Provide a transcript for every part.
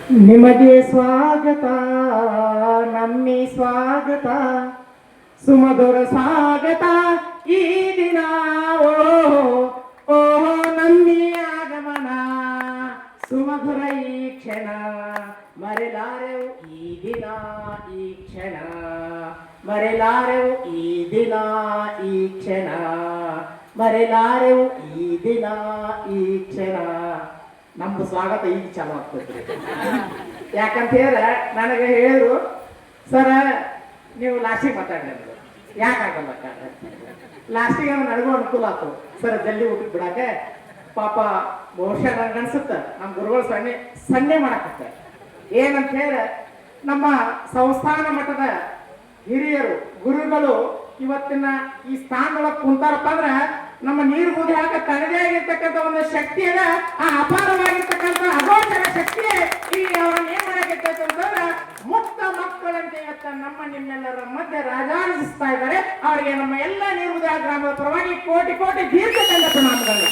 ನಿಮಗೆ ಸ್ವಾಗತ, ನಮ್ಮಿ ಸ್ವಾಗತ, ಸುಮಧುರ ಸ್ವಾಗತ ಈ ದಿನ. ಓಹೋ ನಮ್ಮಿ ಆಗಮನ, ಸುಮಧುರ ಈ ಕ್ಷಣ, ಮರೆಲಾರೆವು ಈ ದಿನ ಈ ಕ್ಷಣ, ಮರೆಲಾರೆವು ಈ ದಿನ ಈ ಕ್ಷಣ, ಮರೆಲಾರೆವು ಈ ದಿನ ಈ ಕ್ಷಣ. ನಮ್ದು ಸ್ವಾಗತ ಈಗ ಚಾಲು ಆಗ್ತೈತ್ರಿ. ಯಾಕಂತ ಹೇಳಿದ್ರೆ ನನಗೆ ಹೇಳಿದ್ರು, ಸರ ನೀವು ಲಾಸ್ಟಿಗೆ ಮಾತಾಡ್ರಿ ಅಂದ್ರು. ಯಾಕಾಗಲ್ಲ ಲಾಸ್ಟಿಗೆ ನನಗೂ ಅನುಕೂಲ ಆಯ್ತು ಸರ್, ಜಲ್ದಿ ಊಟಕ್ಕೆ ಬಿಡಾಕೆ. ಪಾಪ ಬಹುಶಃ ನನಗೆ ಅನ್ಸುತ್ತೆ ನಮ್ಮ ಗುರುಗಳು ಸನ್ನೆ ಮಾಡಕತ್ತೆ. ಏನಂತ ಹೇಳಿದ್ರೆ ನಮ್ಮ ಸಂಸ್ಥಾನ ಮಟ್ಟದ ಹಿರಿಯರು ಗುರುಗಳು ಇವತ್ತಿನ ಈ ಸ್ಥಾನದೊಳಗೆ ಕುಂತಾರಪ್ಪ ಅಂದ್ರೆ ನಮ್ಮ ನೀರು ಬೂದಿ ಹಾಕ ತನ್ನದೇ ಆಗಿರ್ತಕ್ಕಂಥ ಒಂದು ಶಕ್ತಿ ಅದ. ಆ ಅಪಾರವಾಗಿರ್ತಕ್ಕಂಥ ಅಗೋಚರ ಶಕ್ತಿ ಈ ಅವ್ರನ್ನ ಏನ್ ಮಾಡಕೈತೆ ಅಂತಂದ್ರೆ ಮುಕ್ತ ಮಕ್ಕಳಂತೆ ಇವತ್ತ ನಮ್ಮ ನಿಮ್ಮೆಲ್ಲರ ಮಧ್ಯೆ ರಾಜಾನಿಸ್ತಾ ಇದ್ದಾರೆ. ಅವರಿಗೆ ನಮ್ಮ ಎಲ್ಲ ನೀರು ಬೂದಿ ಗ್ರಾಮದ ಪರವಾಗಿ ಕೋಟಿ ಕೋಟಿ ದೀರ್ಘದಂಡ ಪ್ರಣಾಮಗಳು.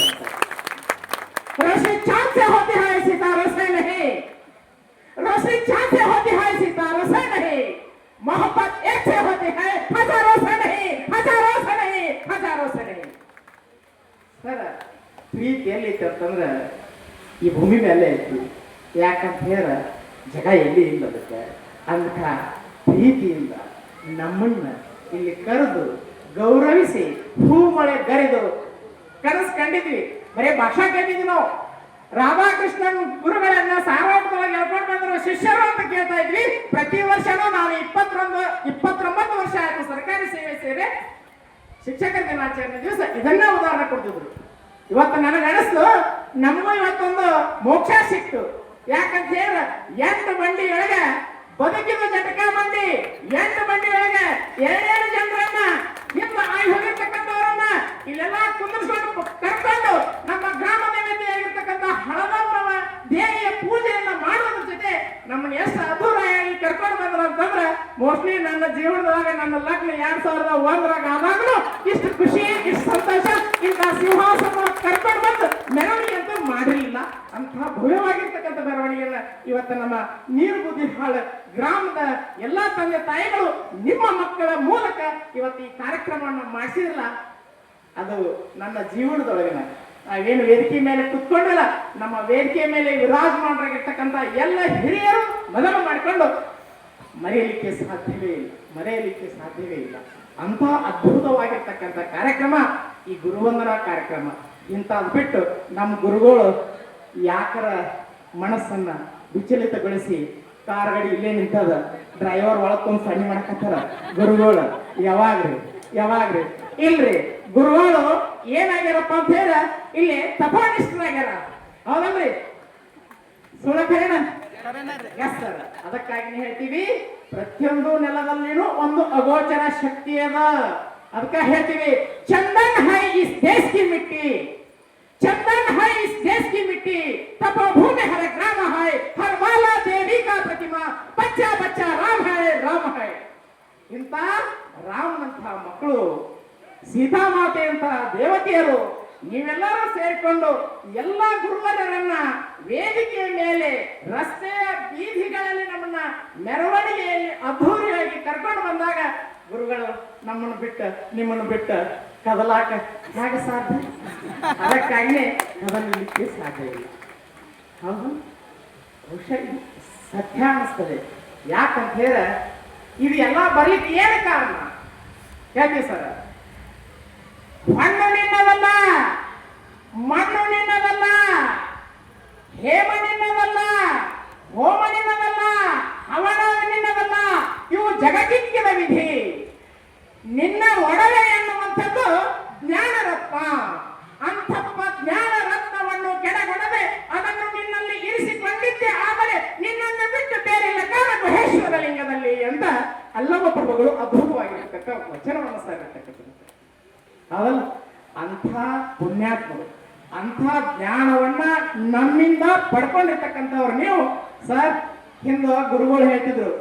रोशनी चांद से होती है सितारों से नहीं, रोशनी चांद से होती है सितारों से नहीं, मोहब्बत एक से होती है हजारों से नहीं, हजारों से नहीं, हजारों से नहीं. ಸರ್ ಪ್ರೀತಿ ಎಲ್ಲಿತ್ತು ಅಂತಂದ್ರೆ ಈ ಭೂಮಿ ಮೇಲೆ ಐತಿ. ಯಾಕಂತ ಹೇಳ ಜಗ ಎಲ್ಲಿ ಇಲ್ಲ ಅದಕ್ಕೆ. ಅಂಥ ಪ್ರೀತಿಯಿಂದ ನಮ್ಮನ್ನ ಇಲ್ಲಿ ಕರೆದು ಗೌರವಿಸಿ ಹೂ ಮಳೆ ಗರಿದು ಕನಸು ಕಂಡಿದ್ವಿ. ಬರೀ ಭಾಷಾ ಕೇಳಿದ್ವಿ ನಾವು. ರಾಧಾಕೃಷ್ಣನ್ ಗುರುಗಳನ್ನ ಸಾರ್ವಜನಿಕವಾಗಿ ಹೇಳ್ಕೊಂಡು ಬಂದ್ರು ಶಿಷ್ಯರು ಅಂತ ಕೇಳ್ತಾ ಇದ್ವಿ. ಪ್ರತಿ ವರ್ಷನೂ ನಾವು 29 ವರ್ಷ ಆಯ್ತು ಸರ್ಕಾರಿ ಸೇವೆ ಸೇವೆ ಶಿಕ್ಷಕರ ದಿನಾಚರಣೆ ದಿವಸ ಇದನ್ನ ಉದಾಹರಣೆ ಕೊಡ್ತಿದ್ರು. ಇವತ್ತು ನನಗೆ ಅನಿಸ್ತು ನಮಗೂ ಇವತ್ತೊಂದು ಮೋಕ್ಷ ಸಿಕ್ತು. ಯಾಕಂತ ಹೇಳ 8 ಬಂಡಿ ಒಳಗೆ ಬದುಕಿದ ಜಟಕ ಮಂದಿ, 8 ಬಂಡಿ ಒಳಗೆ 7 ಜನರನ್ನ ಹಿಂದ ಆಗಿ ಹೋಗಿರ್ತಕ್ಕಂಥವ್ರನ್ನ ಇಲ್ಲೆಲ್ಲ ಕುಂದಿರ್ಸ್ಕೊಂಡು ಕರ್ಕೊಂಡು ನಮ್ಮ ಗ್ರಾಮ ದೇವತೆಯಾಗಿರ್ತಕ್ಕಂಥ ಹಳದಮ್ಮನ ದೇವಿಯ ಪೂಜೆಯನ್ನ ಮಾಡೋದ್ರ ಜೊತೆ ನಮ್ಮನ್ನ ಎಷ್ಟು ಅದ್ಭುತವಾಗಿ ಕರ್ಕೊಂಡು ಬಂದ್ರು ಅಂತಂದ್ರೆ ಮೋಸ್ಟ್ಲಿ ನನ್ನ ಜೀವನದಾಗ ನನ್ನ ಲಗ್ನ 2001 ಆದಾಗಲೂ ಇಷ್ಟು ಖುಷಿ, ಇಷ್ಟು ಸಂತೋಷ, ಇಂಥ ಸಿಂಹಾಸನ ಕರ್ಕೊಂಡು ಬಂದು ಮೆರವಣಿಗೆ ಅಂತೂ ಮಾಡಿರಲಿಲ್ಲ. ಅಂತಹ ಭವ್ಯವಾಗಿರ್ತಕ್ಕಂಥ ಮೆರವಣಿಗೆಯನ್ನ ಇವತ್ತು ನಮ್ಮ ನೀರು ಬುದ್ಧಿಹಾಳ ಗ್ರಾಮದ ಎಲ್ಲಾ ತಂದೆ ತಾಯಿಗಳು ನಿಮ್ಮ ಮಕ್ಕಳ ಮೂಲಕ ಇವತ್ತು ಈ ಕಾರ್ಯಕ್ರಮವನ್ನು ಮಾಡಿಸಿರಲ್ಲ. ಅದು ನನ್ನ ಜೀವನದೊಳಗಿನ ನಾವೇನು ವೇದಿಕೆ ಮೇಲೆ ಕುತ್ಕೊಂಡಿಲ್ಲ, ನಮ್ಮ ವೇದಿಕೆ ಮೇಲೆ ವಿರಾಜಮಾನರಾಗಿರ್ತಕ್ಕಂಥ ಎಲ್ಲ ಹಿರಿಯರು ಮೊದಲು ಮಾಡಿಕೊಂಡು ಮರೆಯಲಿಕ್ಕೆ ಸಾಧ್ಯವೇ ಇಲ್ಲ, ಮರೆಯಲಿಕ್ಕೆ ಸಾಧ್ಯವೇ ಇಲ್ಲ. ಅಂಥ ಅದ್ಭುತವಾಗಿರ್ತಕ್ಕಂಥ ಕಾರ್ಯಕ್ರಮ ಈ ಗುರುವಂದನಾ ಕಾರ್ಯಕ್ರಮ. ಇಂಥದ್ದು ಬಿಟ್ಟು ನಮ್ಮ ಗುರುಗಳು ಯಾಕರ ಮನಸ್ಸನ್ನ ವಿಚಲಿತಗೊಳಿಸಿ ಕಾರ್ ಗಾಡಿ ಇಲ್ಲೇ ನಿಂತದ, ಡ್ರೈವರ್ ಒಳಕೊಂದು ಸಣ್ಣ ಮಾಡಕತ್ತಾರ. ಗುರುಗಳು ಯಾವಾಗ್ರಿ ಇಲ್ರಿ, ಗುರುಗಳು ಏನಾಗ್ಯಾರಪ್ಪ ಅಂತ ಹೇಳ ಇಲ್ಲಿ ತಪೋನಿಷ್ಠರಾಗ್ಯಾರ. ಹೌದಲ್ರಿ? ಸುಳಕರೇನ? Yes sir. ಅದಕ್ಕಾಗಿ ಹೇಳ್ತೀವಿ ಪ್ರತಿಯೊಂದು ನೆಲದಲ್ಲಿನೂ ಒಂದು ಅಗೋಚರ ಶಕ್ತಿ ಅದ. ಅದಕ್ಕೆ ಹೇಳ್ತೀವಿ ಚಂದನ್ ಹೈ ಇಸ್ ದೇಶ್ ಕಿ ಮಿಟ್ಟಿ, ಚಂದನ್ है इस देश की मिट्टी, तपोभूमि हर ग्राम है, हर माला देवी का प्रतिमा, बच्चा बच्चा राम है, राम है. ಇಂಥ ರಾಮನಂಥ ಮಕ್ಕಳು, ಸೀತಾಮಾತೆಯಂತ ದೇವತೆಯರು ನೀವೆಲ್ಲರೂ ಸೇರಿಕೊಂಡು ಎಲ್ಲ ಗುರುವರರನ್ನ ವೇದಿಕೆಯ ಮೇಲೆ ರಸ್ತೆಯ ಬೀದಿಗಳಲ್ಲಿ ನಮ್ಮನ್ನ ಮೆರವಣಿಗೆಯಲ್ಲಿ ಅದ್ಧೂರಿಯಾಗಿ ಕರ್ಕೊಂಡು ಬಂದಾಗ ಗುರುಗಳು ನಮ್ಮನ್ನು ಬಿಟ್ಟು ನಿಮ್ಮನ್ನು ಬಿಟ್ಟು ಕದಲಾಕ ಹೇಗೆ ಸಾಧ್ಯ? ಅದಕ್ಕಾಗಿಯೇ ಕದಲಿಕ್ಕೆ ಸಾಧ್ಯ ಇಲ್ಲ. ಹೌದು, ಬಹುಶಃ ಸತ್ಯ ಅನ್ನಿಸ್ತದೆ. ಯಾಕಂತ ಹೇಳ ಇದು ಎಲ್ಲ ಬರ್ಲಿಕ್ಕೆ ಏನು ಕಾರಣ ಹೇಳ್ತೀವಿ ಸರ್. ಮಣ್ಣು ನಿನ್ನದಲ್ಲ, ಮಣ್ಣು ನಿನ್ನದಲ್ಲ, ಹೇಮ ನಿನ್ನದಲ್ಲ, ಹೋಮ ನಿನ್ನದಲ್ಲ, ಹವನ ನಿನ್ನದಲ್ಲ. ಇವು ಜಗತ್ತಿನ ವಿಧಿ. ನಿನ್ನ ಒಡವೆ ಎನ್ನುವಂಥದ್ದು ಜ್ಞಾನರತ್ನ. ಅಂಥಪ್ಪ ಜ್ಞಾನ ರತ್ನವನ್ನು ಕೆಡಗೊಡದೆ ಅದನ್ನು ನಿನ್ನಲ್ಲಿ ಇರಿಸಿಕೊಂಡಿದ್ದೆ. ಆದರೆ ನಿನ್ನನ್ನು ಬಿಟ್ಟು ಬೇರೆಲ್ಲ ಕಾಲ ಮಹೇಶ್ವರ ಲಿಂಗದಲ್ಲಿ ಅಂತ ಅಲ್ಲವ ಪ್ರಭುಗಳು ಅದ್ಭುತವಾಗಿರ್ತಕ್ಕಂಥ ವಚನವನ್ನು ಸಾಗಿರ್ತಕ್ಕಂಥದ್ದು. ಹೌದಲ್ಲ? ಅಂಥ ಪುಣ್ಯಾತ್ಮರು, ಅಂಥ ಜ್ಞಾನವನ್ನ ನಮ್ಮಿಂದ ಪಡ್ಕೊಂಡಿರ್ತಕ್ಕಂಥವ್ರು ನೀವು ಸರ್. ಹಿಂದೆ ಗುರುಗಳು ಹೇಳ್ತಿದ್ರು,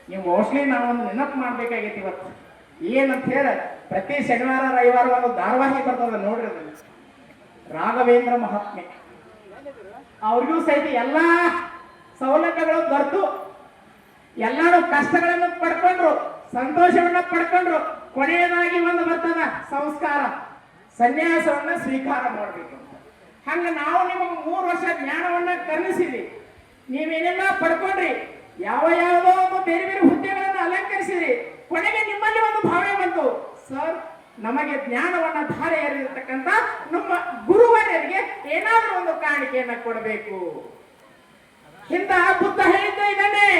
ನೀವು ಮೋಸ್ಟ್ಲಿ ನಾವೊಂದು ನೆನಪು ಮಾಡ್ಬೇಕಾಗೈತಿ ಇವತ್ತು. ಏನಂತ ಹೇಳ ಪ್ರತಿ ಶನಿವಾರ ರವಿವಾರ ಒಂದು ಧಾರಾವಾಹಿ ಬರ್ತದ ನೋಡ್ರಿ, ಅದನ್ನು ರಾಘವೇಂದ್ರ ಮಹಾತ್ಮೆ. ಅವ್ರಿಗೂ ಸಹಿತ ಎಲ್ಲಾ ಸೌಲಭ್ಯಗಳು ದೊರೆತು ಎಲ್ಲರೂ ಕಷ್ಟಗಳನ್ನು ಪಡ್ಕೊಂಡ್ರು, ಸಂತೋಷವನ್ನ ಪಡ್ಕೊಂಡ್ರು. ಕೊನೆಯದಾಗಿ ಒಂದು ಬರ್ತದ ಸಂಸ್ಕಾರ, ಸನ್ಯಾಸವನ್ನ ಸ್ವೀಕಾರ ಮಾಡಬೇಕು. ಹಂಗ ನಾವು ನಿಮಗೆ 3 ವರ್ಷ ಜ್ಞಾನವನ್ನ ಕರುಣಿಸಿದ್ವಿ, ನೀವೇನೆಲ್ಲ ಪಡ್ಕೊಂಡ್ರಿ, ಯಾವ ಯಾವುದೋ ಒಂದು ಬೇರೆ ಬೇರೆ ಹುದ್ದೆಗಳನ್ನು ಅಲಂಕರಿಸಿದ್ರಿ. ಕೊನೆಗೆ ನಿಮ್ಮಲ್ಲಿ ಒಂದು ಭಾವನೆ ಬಂತು, ಸರ್ ನಮಗೆ ಜ್ಞಾನವನ್ನ ಧಾರೆ ಎರೆದಿರ್ತಕ್ಕಂಥ ನಮ್ಮ ಗುರುವರರಿಗೆ ಏನಾದರೂ ಒಂದು ಕಾಣಿಕೆಯನ್ನ ಕೊಡಬೇಕು. ಇಂಥ ಬುದ್ಧ ಹೇಳಿದ್ದ ಇದನ್ನೇ,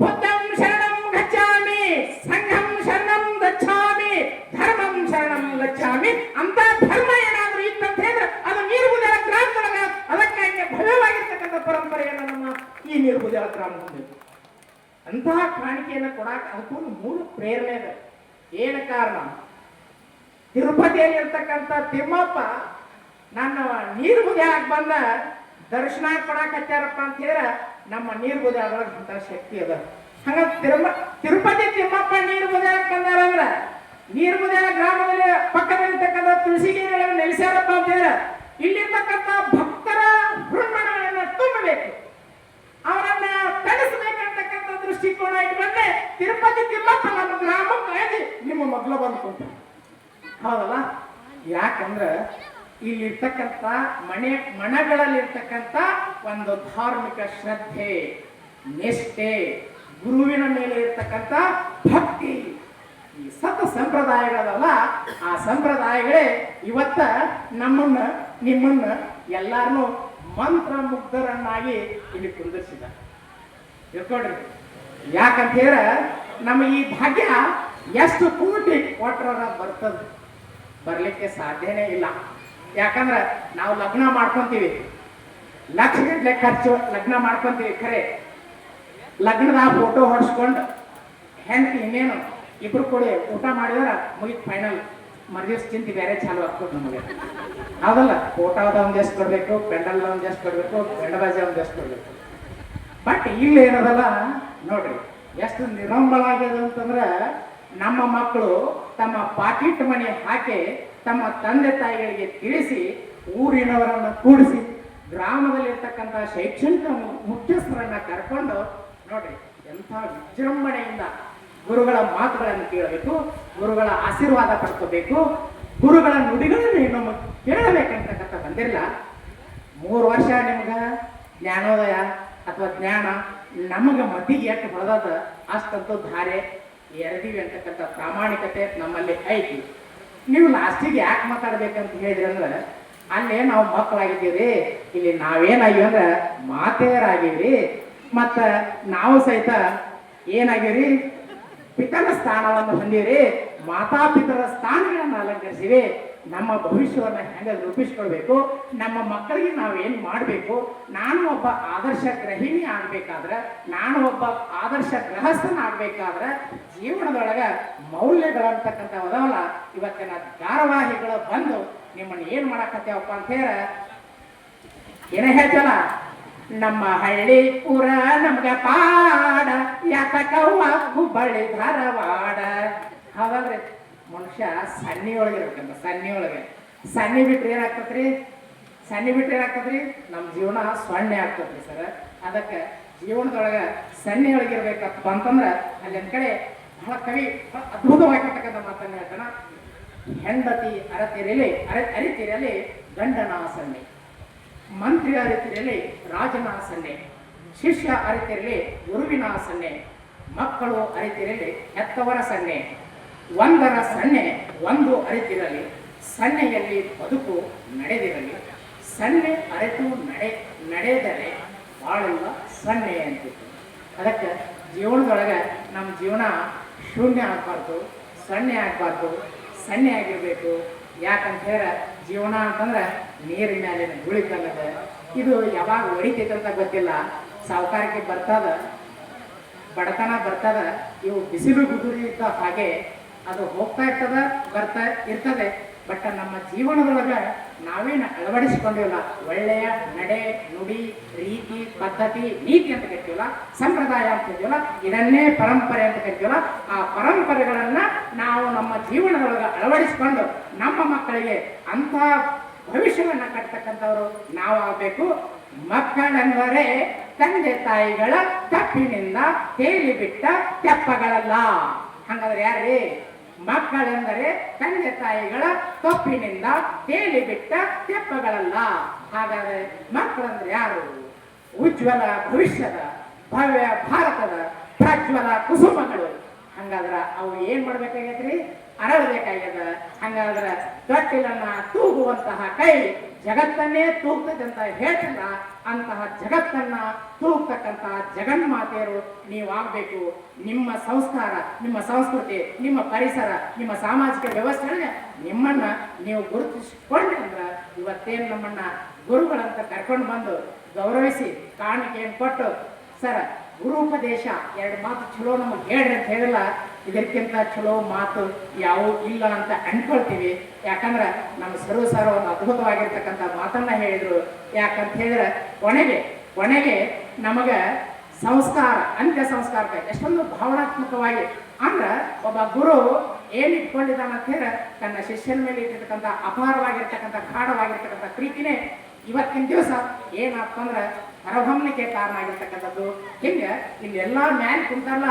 ಬುದ್ಧಂ ಶರಣಂ ಗಚ್ಚಾಮಿ, ಸಂಘಂ ಶರಣಂ ಗಚ್ಚಾಮಿ, ಧರ್ಮಂ ಶರಣಂ ಗಚ್ಚಾಮಿ. ಅಂತ ಧರ್ಮ ಏನಾದ್ರೂ ಇತ್ತಂತ ಹೇಳಿದ್ರೆ ಅದು ನೀರ್ಬುದೆಳ ಗ್ರಾಮದೊಳಗ ಅದಕ್ಕಾಗಿ ಭವ್ಯವಾಗಿರ್ತಕ್ಕಂಥ ಪರಂಪರೆಯನ್ನು ನಮ್ಮ ಈ ನೀರ್ಬುದೆಳ ಗ್ರಾಮ ಹೊಂದಿದೆ. ಅಂತಹ ಕಾಣಿಕೆಯನ್ನು ಕೊಡಾಕ ಅದಕ್ಕೊಂದು ಮೂಲ ಪ್ರೇರಣೆ ಇದೆ. ಏನು ಕಾರಣ? ತಿರುಪತಿಯಲ್ಲಿ ಇರ್ತಕ್ಕಂಥ ತಿಮ್ಮಪ್ಪ ನನ್ನ ನೀರ್ಬುದೆಳಕ್ಕೆ ಬಂದ ದರ್ಶನ ಕೊಡಾಕತ್ತಾರಪ್ಪ ಅಂತ ಹೇಳಿದ್ರೆ ನಮ್ಮ ನೀರ್ಬುದೆಳದೊಳಗೆ ಅಂತ ಶಕ್ತಿ ಅದ. ಹಂಗ ತಿರುಪತಿ ತಿಮ್ಮಪ್ಪ ನೀರ್ಬುದೆಳಕ್ಕೆ ಬಂದಾರಂದ್ರ ನೀರ್ಬುದೆಳ ಗ್ರಾಮದಲ್ಲಿ ಪಕ್ಕದಲ್ಲಿರ್ತಕ್ಕಂಥ ತುಳಸಿಗಿರಿಗಳನ್ನು ನೆಲೆಸ್ಯಾರಪ್ಪ ಅಂತ ಹೇಳಿದ್ರೆ ಇಲ್ಲಿರ್ತಕ್ಕಂಥ ಭಕ್ತರ ಹೃನ್ಮನಗಳನ್ನು ತುಂಬಬೇಕು, ಅವರನ್ನ ತಣಿಸ್ಬೇಕಂತಕ್ಕಂಥ ದೃಷ್ಟಿಕೋನ ಇಟ್ಕೊಂಡೆ ತಿರುಪತಿ ತಿಮ್ಮಪ್ಪ ನಮ್ಮ ಗ್ರಾಮಕ್ಕೆ ನಿಮ್ಮ ಮಗ್ಲ ಬಂದ್ಕೊಂಡ. ಹೌದಲ್ಲ? ಯಾಕಂದ್ರೆ ಇಲ್ಲಿರ್ತಕ್ಕಂಥ ಮನೆಗಳಲ್ಲಿರ್ತಕ್ಕಂಥ ಒಂದು ಧಾರ್ಮಿಕ ಶ್ರದ್ಧೆ, ನಿಷ್ಠೆ, ಗುರುವಿನ ಮೇಲೆ ಇರ್ತಕ್ಕಂಥ ಭಕ್ತಿ, ಈ ಸತ ಸಂಪ್ರದಾಯಗಳಲ್ಲ, ಆ ಸಂಪ್ರದಾಯಗಳೇ ಇವತ್ತ ನಮ್ಮನ್ನ ನಿಮ್ಮನ್ನ ಎಲ್ಲಾರನ್ನು ಮಂತ್ರ ಮುಗ್ಧರನ್ನಾಗಿ ಇಲ್ಲಿ ಕುಂದಿರಿಸಿದ. ತಿಳ್ಕೊಡ್ರಿ, ಯಾಕಂತ ಹೇಳ ನಮ್ಮ ಈ ಭಾಗ್ಯ ಎಷ್ಟು ಕೋಟಿ ಕೊಟ್ರ ಬರ್ತದ, ಬರ್ಲಿಕ್ಕೆ ಸಾಧ್ಯನೇ ಇಲ್ಲ. ಯಾಕಂದ್ರೆ ನಾವು ಲಗ್ನ ಮಾಡ್ಕೊಂತೀವಿ, ಲಕ್ಷ ಗಂಟೆ ಖರ್ಚು ಲಗ್ನ ಮಾಡ್ಕೊಂತೀವಿ. ಖರೆ ಲಗ್ನದ ಫೋಟೋ ಹೊಡ್ಸ್ಕೊಂಡು ಹೆಂಡತಿ ಇನ್ನೇನು ಇಬ್ರು ಕೂಡಿ ಊಟ ಮಾಡಿದ್ರೆ ಮುಗಿತ್ ಫೈನಲ್. ಮರ್ದಿವ್ಸ ಚಿಂತೆ ಬೇರೆ ಚಾಲು ಆಗ್ತದೆ ನಮಗೆ. ಹೌದಲ್ಲ? ಫೋಟೋದ ಒಂದೆಷ್ಟು ಕೊಡ್ಬೇಕು, ಪೆಂಡಲ್ದ ಒಂದೆಷ್ಟು ಕೊಡ್ಬೇಕು, ಬೆಂಡಬಾಜಿ ಒಂದೆಷ್ಟು ಕೊಡ್ಬೇಕು. ಬಟ್ ಇಲ್ಲಿ ಏನದಲ್ಲ ನೋಡ್ರಿ, ಎಷ್ಟು ನಿರಂಬಳಾಗ್ಯದ ಅಂತಂದ್ರೆ ನಮ್ಮ ಮಕ್ಕಳು ತಮ್ಮ ಪಾಕೆಟ್ ಮನಿ ಹಾಕಿ ತಮ್ಮ ತಂದೆ ತಾಯಿಗಳಿಗೆ ತಿಳಿಸಿ ಊರಿನವರನ್ನು ಕೂಡಿಸಿ ಗ್ರಾಮದಲ್ಲಿರ್ತಕ್ಕಂಥ ಶೈಕ್ಷಣಿಕ ಮುಖ್ಯಸ್ಥರನ್ನ ಕರ್ಕೊಂಡು ನೋಡ್ರಿ ಎಂಥ ವಿಜೃಂಭಣೆಯಿಂದ ಗುರುಗಳ ಮಾತುಗಳನ್ನು ಕೇಳಬೇಕು, ಗುರುಗಳ ಆಶೀರ್ವಾದ ಪಡ್ಕೋಬೇಕು, ಗುರುಗಳ ನುಡಿಗಳನ್ನು ಇನ್ನೊಮ್ಮೆ ಕೇಳಬೇಕಂತಕ್ಕಂಥ ಬಂದಿರಲ್ಲ. 3 ವರ್ಷ ನಿಮ್ಗೆ ಜ್ಞಾನೋದಯ ಅಥವಾ ಜ್ಞಾನ ನಮಗೆ ಮತಿಗೆ ಎಷ್ಟು ಹೊಡೆದದ ಅಷ್ಟಂತೂ ಧಾರೆ ಎರೆದಿವಿ ಅಂತಕ್ಕಂಥ ಪ್ರಾಮಾಣಿಕತೆ ನಮ್ಮಲ್ಲಿ ಐತಿ. ನೀವು ಲಾಸ್ಟಿಗೆ ಯಾಕೆ ಮಾತಾಡ್ಬೇಕಂತ ಹೇಳಿದ್ರಿ ಅಂದ್ರೆ ಅಲ್ಲೇ ನಾವು ಮಕ್ಕಳಾಗಿದ್ದೀವಿ, ಇಲ್ಲಿ ನಾವೇನಾಗಿವಿ ಅಂದ್ರೆ ಮಾತೆಯರಾಗಿವ್ರಿ. ಮತ್ತು ನಾವು ಸಹಿತ ಏನಾಗಿವ್ರಿ, ಪಿತನ ಸ್ಥಾನವನ್ನು ಹೊಂದಿರಿ, ಮಾತಾಪಿತರ ಸ್ಥಾನಗಳನ್ನು ಅಲಂಕರಿಸಿವಿ. ನಮ್ಮ ಭವಿಷ್ಯವನ್ನು ಹೆಂಗೆ ರೂಪಿಸ್ಕೊಳ್ಬೇಕು, ನಮ್ಮ ಮಕ್ಕಳಿಗೆ ನಾವೇನು ಮಾಡಬೇಕು, ನಾನು ಒಬ್ಬ ಆದರ್ಶ ಗೃಹಿಣಿ ಆಗಬೇಕಾದ್ರೆ, ನಾನು ಒಬ್ಬ ಆದರ್ಶ ಗೃಹಸ್ಥನಾಗಬೇಕಾದ್ರೆ ಜೀವನದೊಳಗೆ ಮೌಲ್ಯಗಳಂತಕ್ಕಂಥವಲ್ಲ ಇವತ್ತಿನ ಧಾರಾವಾಹಿಗಳು ಬಂದು ನಿಮ್ಮನ್ನು ಏನು ಮಾಡಕತ್ತೇವಪ್ಪ ಅಂತ ಹೇಳ ಏನೇ ಹೇಳ್ತಲ್ಲ, ನಮ್ಮ ಹಳ್ಳಿ ಪುರ ನಮ್ಗೆ ಪಾಡ ಯಾಕವ್ವ ಹುಬ್ಬಳ್ಳಿ ಧಾರವಾಡ. ಹೌದಲ್ರಿ? ಮನುಷ್ಯ ಸನ್ನಿ ಒಳಗೆ ಇರ್ಬೇಕಂತ, ಸನ್ನಿ ಒಳಗೆ. ಸನ್ನಿ ಬಿಟ್ರೆ ಏನಾಗ್ತದ್ರಿ? ಸನ್ನಿ ಬಿಟ್ರೆ ಏನಾಗ್ತದ್ರಿ? ನಮ್ಮ ಜೀವನ ಸೊನ್ನೆ ಆಗ್ತದ್ರಿ ಸರ್. ಅದಕ್ಕೆ ಜೀವನದೊಳಗೆ ಸನ್ನಿ ಒಳಗಿರ್ಬೇಕಪ್ಪ ಅಂತಂದ್ರೆ ಅಲ್ಲೊಂದ್ ಕಡೆ ಬಹಳ ಕವಿ ಅದ್ಭುತವಾಗಿರ್ತಕ್ಕಂಥ ಮಾತನ್ನ ಹೇಳ್ತಾನ, ಹೆಂಡತಿ ಅರಿತಿರಲಿ ಗಂಡನ ಸನ್ನೆ, ಮಂತ್ರಿ ಅರಿತಿರಲಿ ರಾಜನ ಸನ್ನೆ, ಶಿಷ್ಯ ಅರಿತಿರಲಿ ಗುರುವಿನ ಸನ್ನೆ, ಮಕ್ಕಳು ಅರಿತಿರಲಿ ಹೆತ್ತವರ ಸನ್ನೆ, ಒಂದರ ಸನ್ನೆ ಒಂದು ಅರಿತಿರಲಿ, ಸನ್ನೆಯಲ್ಲಿ ಬದುಕು ನಡೆದಿರಲಿ, ಸನ್ನೆ ಅರಿತು ನಡೆದರೆ ಬಾಳೆಲ್ಲ ಸನ್ನೆ ಅಂತಿತ್ತು. ಅದಕ್ಕೆ ಜೀವನದೊಳಗೆ ನಮ್ಮ ಜೀವನ ಶೂನ್ಯ ಆಗಬಾರ್ದು, ಸನ್ನೆ ಆಗಬಾರ್ದು, ಸನ್ನೆ ಆಗಿರಬೇಕು. ಯಾಕಂತ ಹೇಳಿ ಜೀವನ ಅಂತಂದ್ರೆ ನೀರಿನ ಮೇಲಿನ ಗುಳಿಕಲ್ಲದ. ಇದು ಯಾವಾಗ ಹೊಡಿತೈತೆ ಅಂತ ಗೊತ್ತಿಲ್ಲ, ಸಾವುಕಾರಿಕೆ ಬರ್ತದ, ಬಡತನ ಬರ್ತದ, ಇವು ಬಿಸಿಲು ಗುದುರಿ ಇದ್ದ ಹಾಗೆ ಅದು ಹೋಗ್ತಾ ಬರ್ತಾ ಇರ್ತದೆ. ಬಟ್ ನಮ್ಮ ಜೀವನದೊಳಗೆ ನಾವೇನು ಅಳವಡಿಸಿಕೊಂಡಿಲ್ಲ, ಒಳ್ಳೆಯ ನಡೆ ನುಡಿ ರೀತಿ ಪದ್ಧತಿ ನೀತಿ ಅಂತ ಕರಿತೀವಲ್ಲ, ಸಂಪ್ರದಾಯ ಅಂತ ಕರಿತೀವಲ್ಲ, ಇದನ್ನೇ ಪರಂಪರೆ ಅಂತ ಕರಿತೀವಲ್ಲ, ಆ ಪರಂಪರೆಗಳನ್ನ ನಾವು ನಮ್ಮ ಜೀವನದೊಳಗೆ ಅಳವಡಿಸಿಕೊಂಡು ನಮ್ಮ ಮಕ್ಕಳಿಗೆ ಅಂಥ ಭವಿಷ್ಯವನ್ನ ಕಟ್ತಕ್ಕಂಥವ್ರು ನಾವು ಆಗಬೇಕು. ಮಕ್ಕಳೆಂದರೆ ತಂದೆ ತಾಯಿಗಳ ತಪ್ಪಿನಿಂದ ತೇಲಿ ಬಿಟ್ಟ ತೆಪ್ಪಗಳಲ್ಲ. ಹಂಗಾದ್ರೆ ಯಾರೇ ಮಕ್ಕಳೆಂದರೆ ತಂದೆ ತಾಯಿಗಳ ತಪ್ಪಿನಿಂದ ತೇಲಿ ಬಿಟ್ಟ ತೆಪ್ಪಗಳಲ್ಲ. ಹಾಗಾದ್ರೆ ಮಕ್ಕಳಂದ್ರೆ ಯಾರು? ಉಜ್ವಲ ಭವಿಷ್ಯದ ಭವ್ಯ ಭಾರತದ ಪ್ರಜ್ವಲ ಕುಸುಮಗಳು. ಹಂಗಾದ್ರ ಅವು ಏನ್ ಮಾಡ್ಬೇಕಾಗೈತ್ರಿ? ಅರಳಬೇಕಾಗ್ಯದ. ಹಂಗಾದ್ರ ತೊಟ್ಟಿಲನ್ನ ತೂಗುವಂತಹ ಕೈ ಜಗತ್ತನ್ನೇ ತೂಗ್ತದೆ ಅಂತ ಹೇಳ್ತಾರ. ಅಂತಹ ಜಗತ್ತನ್ನ ತೂಗ್ತಕ್ಕಂತಹ ಜಗನ್ಮಾತೆಯರು ನೀವಾಗಬೇಕು. ನಿಮ್ಮ ಸಂಸ್ಕಾರ, ನಿಮ್ಮ ಸಂಸ್ಕೃತಿ, ನಿಮ್ಮ ಪರಿಸರ, ನಿಮ್ಮ ಸಾಮಾಜಿಕ ವ್ಯವಸ್ಥೆ ನಿಮ್ಮನ್ನ ನೀವು ಗುರುತಿಸಿಕೊಂಡ್ರೆ ಇವತ್ತೇನು ನಮ್ಮನ್ನ ಗುರುಗಳಂತ ಕರ್ಕೊಂಡು ಬಂದು ಗೌರವಿಸಿ ಕಾಣಿಕೆಯನ್ನು ಕೊಟ್ಟು, ಸರ್ ಗುರುಪದೇಶ ಎರಡು ಮಾತು ಚಲೋ ನಮಗೆ ಹೇಳ್ರಿ ಅಂತ ಹೇಳಿಲ್ಲ. ಇದಕ್ಕಿಂತ ಚಲೋ ಮಾತು ಯಾವ ಇಲ್ಲ ಅಂತ ಅನ್ಕೊಳ್ತೀವಿ. ಯಾಕಂದ್ರೆ ನಮ್ಮ ಸರ್ವ ಒಂದು ಅದ್ಭುತವಾಗಿರ್ತಕ್ಕಂಥ ಮಾತನ್ನ ಹೇಳಿದ್ರು. ಯಾಕಂತ ಹೇಳಿದ್ರೆ ಕೊನೆಗೆ ನಮಗ ಸಂಸ್ಕಾರ, ಅಂತ್ಯ ಸಂಸ್ಕಾರಕ್ಕೆ ಎಷ್ಟೊಂದು ಭಾವನಾತ್ಮಕವಾಗಿ ಅಂದ್ರೆ ಒಬ್ಬ ಗುರು ಏನ್ ಇಟ್ಕೊಂಡಿದ್ದಾನ ಅಂತ ಹೇಳಿದ್ರೆ ತನ್ನ ಶಿಷ್ಯನ ಮೇಲೆ ಇಟ್ಟಿರ್ತಕ್ಕಂಥ ಅಪಾರವಾಗಿರ್ತಕ್ಕಂಥ ಗಾಢವಾಗಿರ್ತಕ್ಕಂಥ ಪ್ರೀತಿನೇ ಇವತ್ತಿನ ದಿವಸ ಏನಾಗ್ತಂದ್ರೆ ಹೊರಹೊಮ್ಮಲಿಕ್ಕೆ ಕಾರಣ ಆಗಿರ್ತಕ್ಕಂಥದ್ದು. ಹಿಂಗೆ ಇಲ್ಲೆಲ್ಲ ಮ್ಯಾಲ್ ಕುಂತಾರಲ್ಲ,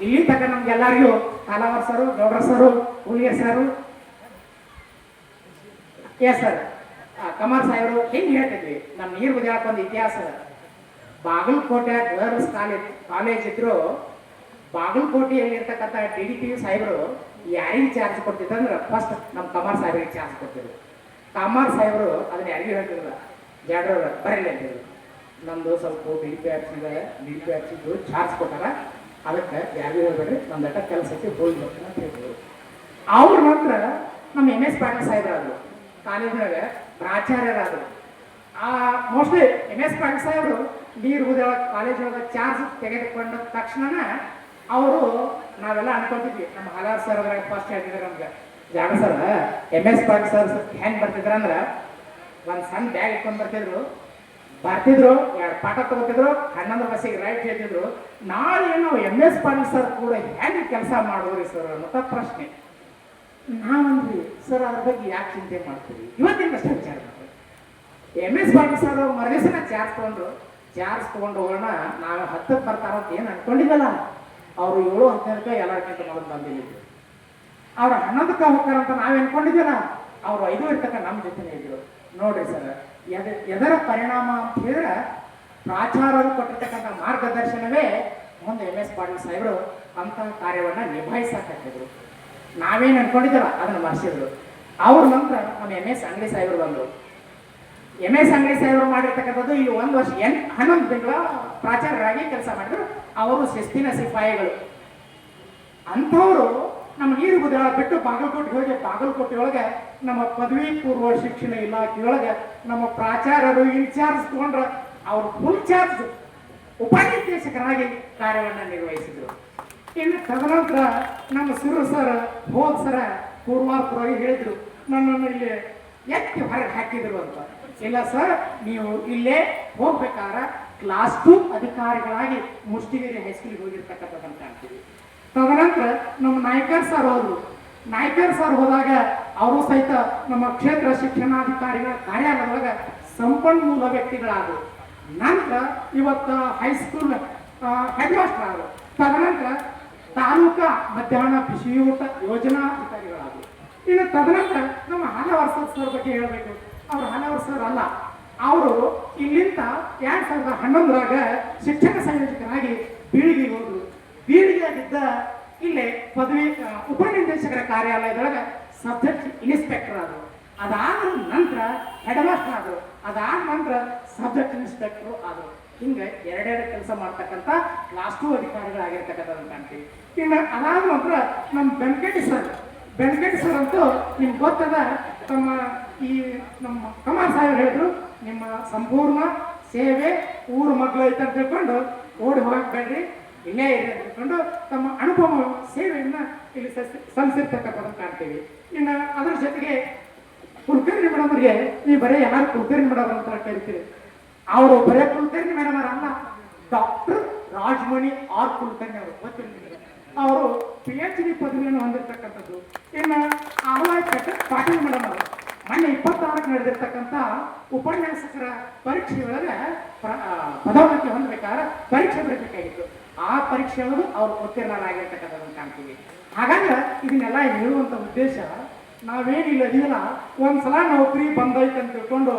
ಇಲ್ಲಿ ತಕ್ಕ ನಮ್ಗೆಲ್ಲರಿಗೂ ಕಾಲಾವರ್ ಸರು, ಗೌಡ್ರ ಸರು, ಹುಲಿಗೆ ಸರು, ಎಸ್ ಸರ್, ಕಮಲ್ ಸಾಹೇಬರು ಹಿಂಗೆ ಹೇಳ್ತಿದ್ವಿ. ನಮ್ಮ ನೀರು ಬದಿಯಾಕ ಒಂದು ಇತಿಹಾಸ. ಬಾಗಲಕೋಟೆ ಗರ್ಲ್ಸ್ ಕಾಲೇಜ್ ಇದ್ರು. ಬಾಗಲಕೋಟೆಯಲ್ಲಿರ್ತಕ್ಕಂಥ DDP ಸಾಹೇಬರು ಯಾರಿಗೆ ಚಾರ್ಜ್ ಕೊಡ್ತಿದ್ದಂದ್ರೆ ಫಸ್ಟ್ ನಮ್ಮ ಕಮಲ್ ಸಾಹೇಬರಿಗೆ ಚಾರ್ಜ್ ಕೊಡ್ತಿದ್ರು. ಕಮಲ್ ಸಾಹೇಬರು ಅದನ್ನ ಯಾರಿಗೂ ಹೇಳ್ತಿರಲಿಲ್ಲ, ಜಾಡ್ರವ್ರ ಬರಲ್ಲ ಅಂತಿದ್ರು. ನಮ್ದು ಸ್ವಲ್ಪ DDP ಆಫೀಸಿದ್ದು ಚಾರ್ಜ್ ಕೊಟ್ಟಾರ, ಅದಕ್ಕೆ ಯಾರಿಗೂ ಹೇಳ್ಬೇಡ್ರಿ, ನಮ್ದಟ್ಟ ಕೆಲಸಕ್ಕೆ ಹೋಗಿ ಅಂತ ಹೇಳಿದ್ರು. ಅವ್ರ ನಂತರ ನಮ್ಮ MS ಪಾಟೀಲ್ ಸಾಹೇಬರಾದ್ರು, ಕಾಲೇಜಿನಾಗ ಪ್ರಾಚಾರ್ಯರಾದರು. ಮೋಸ್ಟ್ಲಿ MS ಪಾಟೀಲ್ ಸಾಹೇಬರು ನೀರು ಕಾಲೇಜೊಳಗೆ ಚಾರ್ಜ್ ತೆಗೆದುಕೊಂಡ ತಕ್ಷಣ ಅವರು ನಾವೆಲ್ಲ ಅನ್ಕೊಳ್ತಿದ್ವಿ, ನಮ್ಮ ಹಲವಾರು ಸರ್ ಅದ್ರಾಗ ಫಸ್ಟ್ ಹೇಳ್ತಿದ್ರು ನಮ್ಗೆ, ಜಾಡ ಸರ್ MS ಪಾಟೀಲ್ ಸರ್ ಹೆಂಗೆ ಬರ್ತಿದ್ರ ಅಂದ್ರೆ ಒಂದು ಸಣ್ಣ ಬ್ಯಾಗ್ ಇಟ್ಕೊಂಡು ಬರ್ತಿದ್ರು, ಎರಡು ಪಾಠ ತಗೋತಿದ್ರು, ಹನ್ನೊಂದು ಬಸ್ಸಿಗೆ ರೈಟ್ ಹೇಳ್ತಿದ್ರು. ನಾಳೆ ನಾವು MS ಪಾಟೀಲ್ ಸರ್ ಕೂಡ ಹೆಂಗೆ ಕೆಲಸ ಮಾಡೋರಿ ಸರ್ ಅನ್ನೋ ಪ್ರಶ್ನೆ. ನಾವಂದ್ರಿ ಸರ್ ಅದ್ರ ಬಗ್ಗೆ ಯಾಕೆ ಚಿಂತೆ ಮಾಡ್ತೀವಿ, ಇವತ್ತಿನ ಅಷ್ಟೇ ವಿಚಾರ ಮಾಡ್ತೀವಿ. MS ಪಾಟೀಲ್ ಸರ್ ಮರದಿವಸನ ಚಾರ್ಜ್ ತಗೊಂಡು ಹೋಗೋಣ, ನಾವು 10ಕ್ಕೆ ಬರ್ತಾರಂತ ಏನು ಅನ್ಕೊಂಡಿದ್ದಲ್ಲ. ಅವರು 7:15 ಎಲ್ಲರಿಗಿಂತ ಮೊದಲು ಬಂದಿಲ್ಲಿದ್ರು. ಅವ್ರು 11ಕ್ಕೆ ಹೋಗ್ತಾರಂತ ನಾವು ಅನ್ಕೊಂಡಿದ್ದೀರ, ಅವ್ರು 5 ಇರ್ತಕ್ಕ ನಮ್ಮ ಜೊತೆನೇ ಇದ್ರು. ನೋಡ್ರಿ ಸರ್, ಎದರ ಪರಿಣಾಮ ಅಂತ ಹೇಳಿದ್ರೆ ಪ್ರಾಚಾರ್ಯರು ಕೊಟ್ಟಿರ್ತಕ್ಕಂಥ ಮಾರ್ಗದರ್ಶನವೇ ಮುಂದೆ MS ಪಾಟೀಲ್ ಸಾಹೇಬರು ಅಂತಹ ಕಾರ್ಯವನ್ನ ನಿಭಾಯಿಸಕತ್ತಿದ್ರು. ನಾವೇನು ಅನ್ಕೊಂಡಿದ್ದೀರ ಅದನ್ನು ಮರ್ಸಿದ್ರು. ಅವ್ರ ನಂತರ ನಮ್ಮ MS ಅಂಗಡಿ ಸಾಹೇಬರು ಬಂದರು. MS ಅಂಗಡಿ ಸಾಹೇಬರು ಮಾಡಿರ್ತಕ್ಕಂಥದ್ದು ಇಲ್ಲಿ 1 ವರ್ಷ 11 ತಿಂಗಳ ಪ್ರಾಚಾರ್ಯರಾಗಿ ಕೆಲಸ ಮಾಡಿದ್ರು. ಅವರು ಶಿಸ್ತಿನ ಸಿಪಾಯಿಗಳು. ಅಂಥವರು ನಮ್ಮ ನೀರು ಬುದ್ಧ ಬಿಟ್ಟು ಬಾಗಲಕೋಟೆ ಹೋಗಿ, ಬಾಗಲಕೋಟೆಯೊಳಗೆ ನಮ್ಮ ಪದವಿ ಪೂರ್ವ ಶಿಕ್ಷಣ ಇಲಾಖೆಯೊಳಗೆ ನಮ್ಮ ಪ್ರಾಚಾರ್ಯರು ಇನ್ಚಾರ್ಜ್ ತಗೊಂಡ್ರೆ ಅವರು ಫುಲ್ ಚಾರ್ಜ್ ಉಪನಿರ್ದೇಶಕರಾಗಿ ಕಾರ್ಯವನ್ನು ನಿರ್ವಹಿಸಿದ್ರು. ಇನ್ನು ತದನಂತರ ನಮ್ಮ ಸಿರು ಸರ್ ಹೋದ ಸರ ಪೂರ್ವಾರ್ಪುರವಾಗಿ ಹೇಳಿದ್ರು, ನನ್ನನ್ನು ಇಲ್ಲಿ ಎತ್ತಿ ಹೊರಗೆ ಹಾಕಿದ್ರು ಅಂತ. ಇಲ್ಲ ಸರ್, ನೀವು ಇಲ್ಲೇ ಹೋಗ್ಬೇಕಾದ್ರೆ ಕ್ಲಾಸ್ 2 ಅಧಿಕಾರಿಗಳಾಗಿ ಮುಷ್ಟಿಗಿರಿ ಹೈಸ್ಕೂಲಿಗೆ ಹೋಗಿರ್ತಕ್ಕಂಥದ್ದನ್ನು ಕಾಣ್ತೀವಿ. ತದನಂತರ ನಮ್ಮ ನಾಯ್ಕರ್ ಸರ್ ಹೋದ್ರು. ನಾಯ್ಕರ್ ಸರ್ ಹೋದಾಗ ಅವರು ಸಹಿತ ನಮ್ಮ ಕ್ಷೇತ್ರ ಶಿಕ್ಷಣಾಧಿಕಾರಿಗಳ ಕಾರ್ಯಾಲಯದೊಳಗೆ ಸಂಪನ್ಮೂಲ ವ್ಯಕ್ತಿಗಳಾದರು. ನಂತರ ಇವತ್ತು ಹೈಸ್ಕೂಲ್ ಹೆಡ್ ಮಾಸ್ಟರ್ ಆದರು. ತದನಂತರ ತಾಲೂಕಾ ಮಧ್ಯಾಹ್ನ ಬಿಸಿಯೂಟ ಯೋಜನಾ ಅಧಿಕಾರಿಗಳಾದರು. ಇನ್ನು ತದನಂತರ ನಮ್ಮ ಹಲವಾರು ಸರ್ ಬಗ್ಗೆ ಹೇಳಬೇಕು. ಅವರು ಹಲವಾರು ಸರ್ ಅಲ್ಲ, ಅವರು ಇಲ್ಲಿಂದ 2011ರಾಗ ಶಿಕ್ಷಣ ಸಂಯೋಜಕರಾಗಿ ಬೀಳಿಗೆಗೆ ಹೋದರು. ಬೀಳಿಗೆಯಾಗಿದ್ದ ಇಲ್ಲೇ ಪದವಿ ಉಪನಿರ್ದೇಶಕರ ಕಾರ್ಯಾಲಯದೊಳಗೆ ಸಬ್ಜೆಕ್ಟ್ ಇನ್ಸ್ಪೆಕ್ಟರ್ ಆದರು. ಅದಾದ ನಂತರ ಹೆಡ್ ಮಾಸ್ಟರ್ ಆದರು. ಅದಾದ ನಂತರ ಸಬ್ಜೆಕ್ಟ್ ಇನ್ಸ್ಪೆಕ್ಟರ್ ಆದರು. ಹಿಂಗೆ ಎರಡೆರಡು ಕೆಲಸ ಮಾಡ್ತಕ್ಕಂಥ ಕ್ಲಾಸ್ 2 ಅಧಿಕಾರಿಗಳಾಗಿರ್ತಕ್ಕಂಥದ್ದನ್ನು ಕಾಣ್ತೀವಿ. ಇನ್ನು ಅದಾದ ನಂತರ ನಮ್ಮ ಬೆಂಕಟೇಶ್ ಸರ್ ಅಂತೂ ನಿಮ್ಗೆ ಗೊತ್ತದ, ನಮ್ಮ ಕಮಲ್ ಸಾಹೇಬ್ ಹೇಳಿದ್ರು, ನಿಮ್ಮ ಸಂಪೂರ್ಣ ಸೇವೆ ಊರು ಮಗ್ಳು ಐತೆ ಅಂತ ತಿಳ್ಕೊಂಡು ಓಡಿ ಹೋಗಕ್ಕೆ ಬೇಡ್ರಿ, ಇಲ್ಲೇ ಇರಿ ಅಂತ ತಿಳ್ಕೊಂಡು ತಮ್ಮ ಅನುಭವ ಸೇವೆಯನ್ನು ಇಲ್ಲಿ ಸಲ್ಲಿಸಿರ್ತಕ್ಕಂಥದ್ದನ್ನು ಕಾಣ್ತೀವಿ. ಇನ್ನು ಅದ್ರ ಜೊತೆಗೆ ಕುಲಕರ್ಣಿ ಮೇಡಮ್ರಿಗೆ ಈ ಬರೀ ಯಾರು ಕುಲಕರ್ಣಿ ಮೇಡಮ್ ಅಂತ ಕರಿತೀರಿ, ಅವರು ಬರೇ ಕುಲಕರ್ಣಿ ಮೇಡಮ್ ಅಲ್ಲ, ಡಾಕ್ಟರ್ ರಾಜಮಣಿ ಆರ್ ಕುಲಕರ್ಣಿ ಅವರು ಗೊತ್ತಿರಲಿಲ್ಲ. ಅವರು PhD ಪದವಿಯನ್ನು ಹೊಂದಿರತಕ್ಕಂಥದ್ದು. ಇನ್ನು ಆವಾಯ್ ಪಾಟೀಲ್ ಮೇಡಮ್ ಅವರು ಮೊನ್ನೆ 26ಕ್ಕೆ ನಡೆದಿರ್ತಕ್ಕಂಥ ಉಪನ್ಯಾಸಕರ ಪರೀಕ್ಷೆಯೊಳಗೆ ಪದೋನ್ನತಿ ಹೊಂದಬೇಕಾದ್ರೆ ಪರೀಕ್ಷೆ ಬರಬೇಕಾಗಿತ್ತು. ಆ ಪರೀಕ್ಷೆ ಒಳಗೆ ಅವ್ರು ಉತ್ತೀರ್ಣರಾಗಿರ್ತಕ್ಕಂಥದ್ದನ್ನು ಕಾಣ್ತೀವಿ. ಹಾಗಾದ್ರೆ ಇದನ್ನೆಲ್ಲ ಹೇಳುವಂಥ ಉದ್ದೇಶ, ನಾವೇನಿಲ್ಲ ಇದೀವಲ್ಲ, ಒಂದ್ಸಲ ನೌಕರಿ ಬಂದೈತೆ ಅಂತ ತಿಳ್ಕೊಂಡು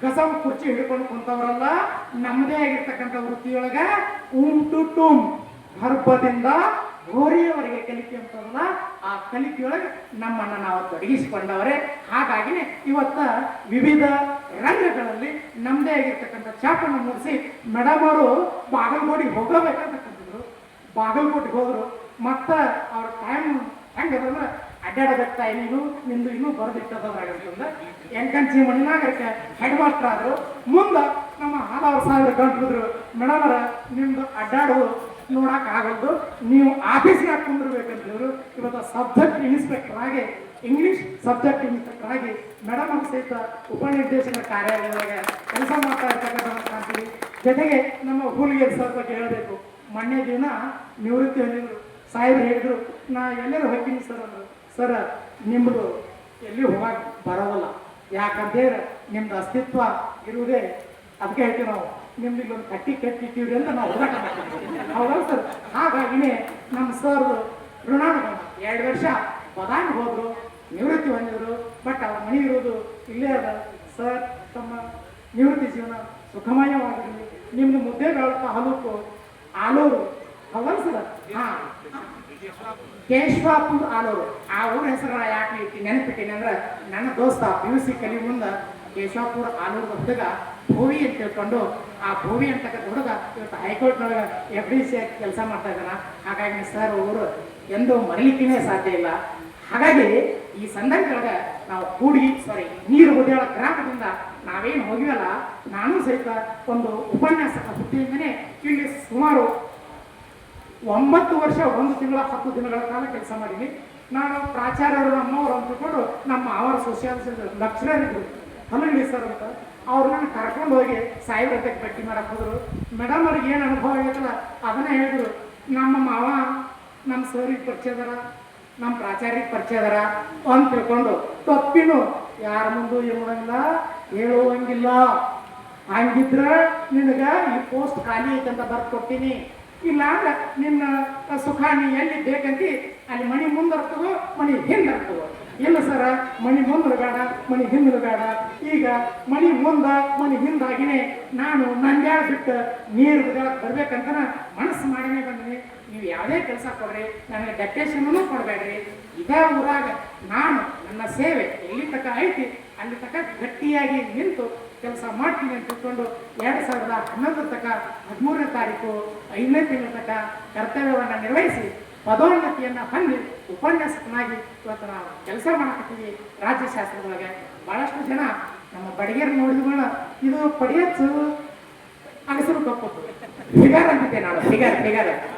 ಕಸವ ಕುರ್ಚಿ ಹಿಡ್ಕೊಂಡು ಕುಂತವರಲ್ಲ, ನಮ್ಮದೇ ಆಗಿರ್ತಕ್ಕಂಥ ವೃತ್ತಿಯೊಳಗೆ ಟು ಟೂಮ್ ಗರ್ಭದಿಂದ ಗೋರಿಯವರೆಗೆ ಕಲಿಕೆ ಅಂತದಲ್ಲ, ಆ ಕಲಿಕೆಯೊಳಗೆ ನಮ್ಮನ್ನು ನಾವು ತೊಡಗಿಸಿಕೊಂಡವರೇ. ಹಾಗಾಗಿನೇ ಇವತ್ತ ವಿವಿಧ ರಂಗಗಳಲ್ಲಿ ನಮ್ಮದೇ ಆಗಿರ್ತಕ್ಕಂಥ ಚಾಪನ್ನು ಮೂಡಿಸಿ ಮೇಡಮ್ ಅವರು ಬಾಗಲಕೋಟೆಗೆ ಹೋಗಬೇಕಂತ ಕರೆದಿದ್ರು. ಬಾಗಲಕೋಟೆಗೆ ಹೋದ್ರು. ಮತ್ತು ಅವ್ರ ಟೈಮ್ ಹೆಂಗದಂದ್ರೆ ಅಡ್ಡಾಡಬೇಕ್ತಾ ನೀನು ನಿಂದು ಇನ್ನೂ ಬರೆದಿಟ್ಟದಂತಂದ್ರೆ ಎಂಕಂಚಿ ಮಣ್ಣಿನಾಗಕ್ಕೆ ಹೆಡ್ ಮಾಸ್ಟರ್ ಆದರು. ಮುಂದೆ ನಮ್ಮ 6000 ಗಂಟಲಿದ್ರು. ಮೇಡಮರ ನಿಮ್ದು ಅಡ್ಡಾಡೋದು ನೋಡೋಕ್ಕಾಗಲ್ದು, ನೀವು ಆಫೀಸ್ಗೆ ಕುಂದಿರ್ಬೇಕಂತಿದ್ರು. ಇವತ್ತು ಸಬ್ಜೆಕ್ಟ್ ಇನ್ಸ್ಪೆಕ್ಟರ್ ಆಗಿ, ಇಂಗ್ಲೀಷ್ ಸಬ್ಜೆಕ್ಟ್ ಇನ್ಸ್ಪೆಕ್ಟರ್ ಆಗಿ ಮೇಡಮ್ ಅವ್ರ ಸಹಿತ ಉಪನಿರ್ದೇಶಕರ ಕಾರ್ಯಾಲಯದಾಗ ಕೆಲಸ ಮಾಡ್ತಾ ಇರ್ತಕ್ಕಂಥ ಕಾಣ್ತೀವಿ. ಜೊತೆಗೆ ನಮ್ಮ ಹೂಲಿಗೆ ಸರ್ ಬಗ್ಗೆ ಹೇಳಬೇಕು. ಮೊನ್ನೆ ದಿನ ನಿವೃತ್ತಿ ಹೊಂದಿದ್ರು. ಸಾಹೇಬ್ರು ಹೇಳಿದ್ರು, ನಾ ಎಲ್ಲರೂ ಹೋಗ್ತೀನಿ ಸರ್ ಅಂದರು. ಸರ್ ನಿಮ್ಮದು ಎಲ್ಲಿ ಹೋಗಕ್ಕೆ ಬರೋದಲ್ಲ, ಯಾಕಂತೇಳಿ ನಿಮ್ದು ಅಸ್ತಿತ್ವ ಇರುವುದೇ ಅದಕ್ಕೆ ಹೇಳ್ತೀವಿ ನಾವು, ನಿಮ್ದು ಇಲ್ಲೊಂದು ಕಟ್ಟಿಟ್ಟಿದ್ದೀವಿ ಅಂತ ನಾವು ಹೋರಾಟ ಮಾಡ್ತೀವಿ. ಹೌದಲ್ಲ ಸರ್? ಹಾಗಾಗಿನೇ ನಮ್ಮ ಸರ್ ಋಣಾನುಗಮ 2 ವರ್ಷ ಬದಾಮಿ ಹೋದ್ರು, ನಿವೃತ್ತಿ ಹೊಂದಿದ್ರು. ಬಟ್ ಅವ್ರ ಮನೆ ಇರೋದು ಇಲ್ಲೇ ಅದ. ಸರ್ ತಮ್ಮ ನಿವೃತ್ತಿ ಜೀವನ ಸುಖಮಯವಾಗಿರಲಿ. ನಿಮ್ದು ಮುದ್ದೇಬೇಳ ತಾಲೂಕು ಆಲೂರು, ಹೌದಲ್ಲ ಸರ್? ಹಾಂ, ಕೇಶವಾಪುರ ಆಲೂರು. ಆ ಊರ ಹೆಸರು ಯಾಕೆ ನೆನಪಿಟ್ಟೀನಿ ಅಂದ್ರೆ, ನನ್ನ ದೋಸ್ತ PUC ಕಲಿ ಮುಂದೆ ಕೇಶವಾಪುರ ಆಲೂರು ಹುಡುಗ ಭೂವಿ ಅಂತ ತಿಳ್ಕೊಂಡು, ಆ ಭೂವಿ ಅಂತಕ್ಕಂಥ ಹುಡುಗ ಇವತ್ತು ಹೈಕೋರ್ಟ್ನೊಳಗೆ FDC ಕೆಲಸ ಮಾಡ್ತಾ ಇದ್ದಾನ. ಹಾಗಾಗಿ ಸರ್ ಊರು ಎಂದು ಮರೀಲಿಕ್ಕೇ ಸಾಧ್ಯ ಇಲ್ಲ. ಹಾಗಾಗಿ ಈ ಸಂದರ್ಭದೊಳಗೆ ನಾವು ನೀರು ಉದ್ಯಾಳ ಗ್ರಾಮದಿಂದ ನಾವೇನು ಹೋಗಿವಲ್ಲ, ನಾನು ಸಹಿತ ಒಂದು ಉಪನ್ಯಾಸಕ ಹುಟ್ಟಿಯಿಂದನೇ ಇಲ್ಲಿ ಸುಮಾರು 9 ವರ್ಷ 1 ತಿಂಗಳ 10 ದಿನಗಳ ಕಾಲ ಕೆಲಸ ಮಾಡೀನಿ. ನಾನು ಪ್ರಾಚಾರ್ಯರು ನಮ್ಮವರು ಅಂದ್ಕೊಂಡು ನಮ್ಮ ಅವರ ಸೋಷಿಯಲ್ ಲೆಕ್ಚರರ್ ಇದ್ರು, ಹಲಗಲಿ ಸರ್ ಅಂತ. ಅವ್ರು ನನ್ನ ಕರ್ಕೊಂಡು ಹೋಗಿ ಸಾಯಿಬ್ರತೆಗೆ ಭೇಟಿ ಮಾಡಕ್ಕೆ ಹೋದ್ರು. ಮೇಡಮ್ ಅವ್ರಿಗೆ ಏನು ಅನುಭವ ಆಗೈತಲ್ಲ ಅದನ್ನೇ ಹೇಳಿದ್ರು. ನಮ್ಮ ಮಾವ ನಮ್ಮ ಸರಿಗೆ ಪರಿಚಯ ಅದಾರ, ನಮ್ಮ ಪ್ರಾಚಾರ್ಯರಿಗೆ ಪರಿಚಯ ಅದಾರ ಅಂತ ತಿಳ್ಕೊಂಡು ತಪ್ಪಿನು ಯಾರ ಮುಂದೂ ಏನು ಮಾಡಂಗಿಲ್ಲ, ಹೇಳುವಂಗಿಲ್ಲ. ಹಂಗಿದ್ರೆ ನಿನಗೆ ಈ ಪೋಸ್ಟ್ ಖಾಲಿ ಐತಂತ ಬರ್ದು ಕೊಡ್ತೀನಿ, ಇಲ್ಲ ಅಂದ್ರೆ ನಿನ್ನ ಸುಖ ನೀ ಎಲ್ಲಿ ಬೇಕಂತಿ ಅಲ್ಲಿ ಮಣಿ ಮುಂದಿರ್ತದೋ ಮಣಿ ಹಿಂದಿರ್ತದೋ. ಇಲ್ಲ ಸರ, ಮಣಿ ಮುಂದೆ ಬೇಡ, ಮಣಿ ಹಿಂದೆ ಬೇಡ. ಈಗ ಮಣಿ ಮುಂದೆ ಮಣಿ ಹಿಂದಾಗಿನೇ ನಾನು ನಂದ್ಯಾಳ ಬಿಟ್ಟು ನೀರು ಕುದಿಯಕ್ಕೆ ಬರ್ಬೇಕಂತ ಮನಸ್ಸು ಮಾಡಿನೇ ಬಂದಿನಿ. ನೀವು ಯಾವುದೇ ಕೆಲಸ ಕೊಡ್ರಿ, ನನಗೆ ಡೆಪ್ಟೇಷನೂ ಕೊಡಬೇಡ್ರಿ. ಇದೇ ಊರಾಗ ನಾನು ನನ್ನ ಸೇವೆ ಎಲ್ಲಿ ತಕ ಐತಿ ಅಲ್ಲಿ ತಕ ಗಟ್ಟಿಯಾಗಿ ನಿಂತು ಕೆಲಸ ಮಾಡ್ತೀನಿ ಅಂತ ತಿಳ್ಕೊಂಡು 2011 ತಕ 13ನೇ ತಾರೀಕು 5ನೇ ತಿಂಗಳ ತಕ ಕರ್ತವ್ಯವನ್ನು ನಿರ್ವಹಿಸಿ ಪದೋನ್ನತಿಯನ್ನು ಹೊಂದಿ ಉಪನ್ಯಾಸಕನಾಗಿ ಇವತ್ತು ನಾವು ಕೆಲಸ ಮಾಡಕತ್ತೀವಿ. ರಾಜ್ಯಶಾಸ್ತ್ರದೊಳಗೆ ಭಾಳಷ್ಟು ಜನ ನಮ್ಮ ಬಡಗೇರು ನೋಡಿದ್ಮೇಲೆ ಇದು ಪಡಿಯಚ್ಚು ಅಗಸರು ಕಪ್ಪದ್ದು ಫಿಗರ್ ಅಂತಿದ್ದೆ ನಾನು. ಫಿಗರ್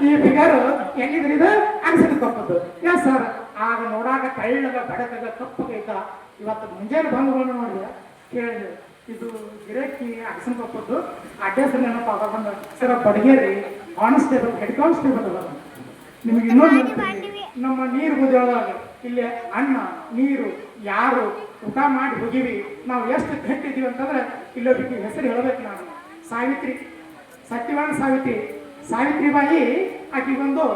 ಈ ಫಿಗರು ಎಲ್ಲಿದ್ರೆ ಇದು ಅಗಸರು ಕಪ್ಪದ್ದು. ಎಸ್ ಸರ್, ಆಗ ನೋಡಾಗ ಕಳ್ಳಗ ಬಡಗಗ ಕಪ್ಪಗೈತ. ಇವತ್ತು ಮುಂಜಾನೆ ಬಂಧುಗಳನ್ನು ನೋಡಿದೆ, ಕೇಳಿದೆ ಇದು ಗಿರಕಿ ಅಗಸನ್ ಕಪ್ಪದ್ದು. ಅಡ್ರೆಸ್ ನೆನಪಾಗ ಬಂದ sir Badageri constable, head constable ಅದ. ನಿಮಗೆ ಇನ್ನೊಂದು, ನಮ್ಮ ನೀರು ಕುದಿಯೋದಾಗ ಇಲ್ಲಿ ಅನ್ನ ನೀರು ಯಾರು ಊಟ ಮಾಡಿ ಹೋಗಿವಿ, ನಾವು ಎಷ್ಟು ಗಟ್ಟಿದ್ದೀವಿ ಅಂತಂದ್ರೆ ಇಲ್ಲೊಬ್ಬಕ್ಕೆ ಹೆಸರು ಹೇಳಬೇಕು ನಾನು. ಸಾವಿತ್ರಿ, ಸತ್ಯವಾನ್ ಸಾವಿತ್ರಿಬಾಯಿ ಆಕಿಗೊಂದು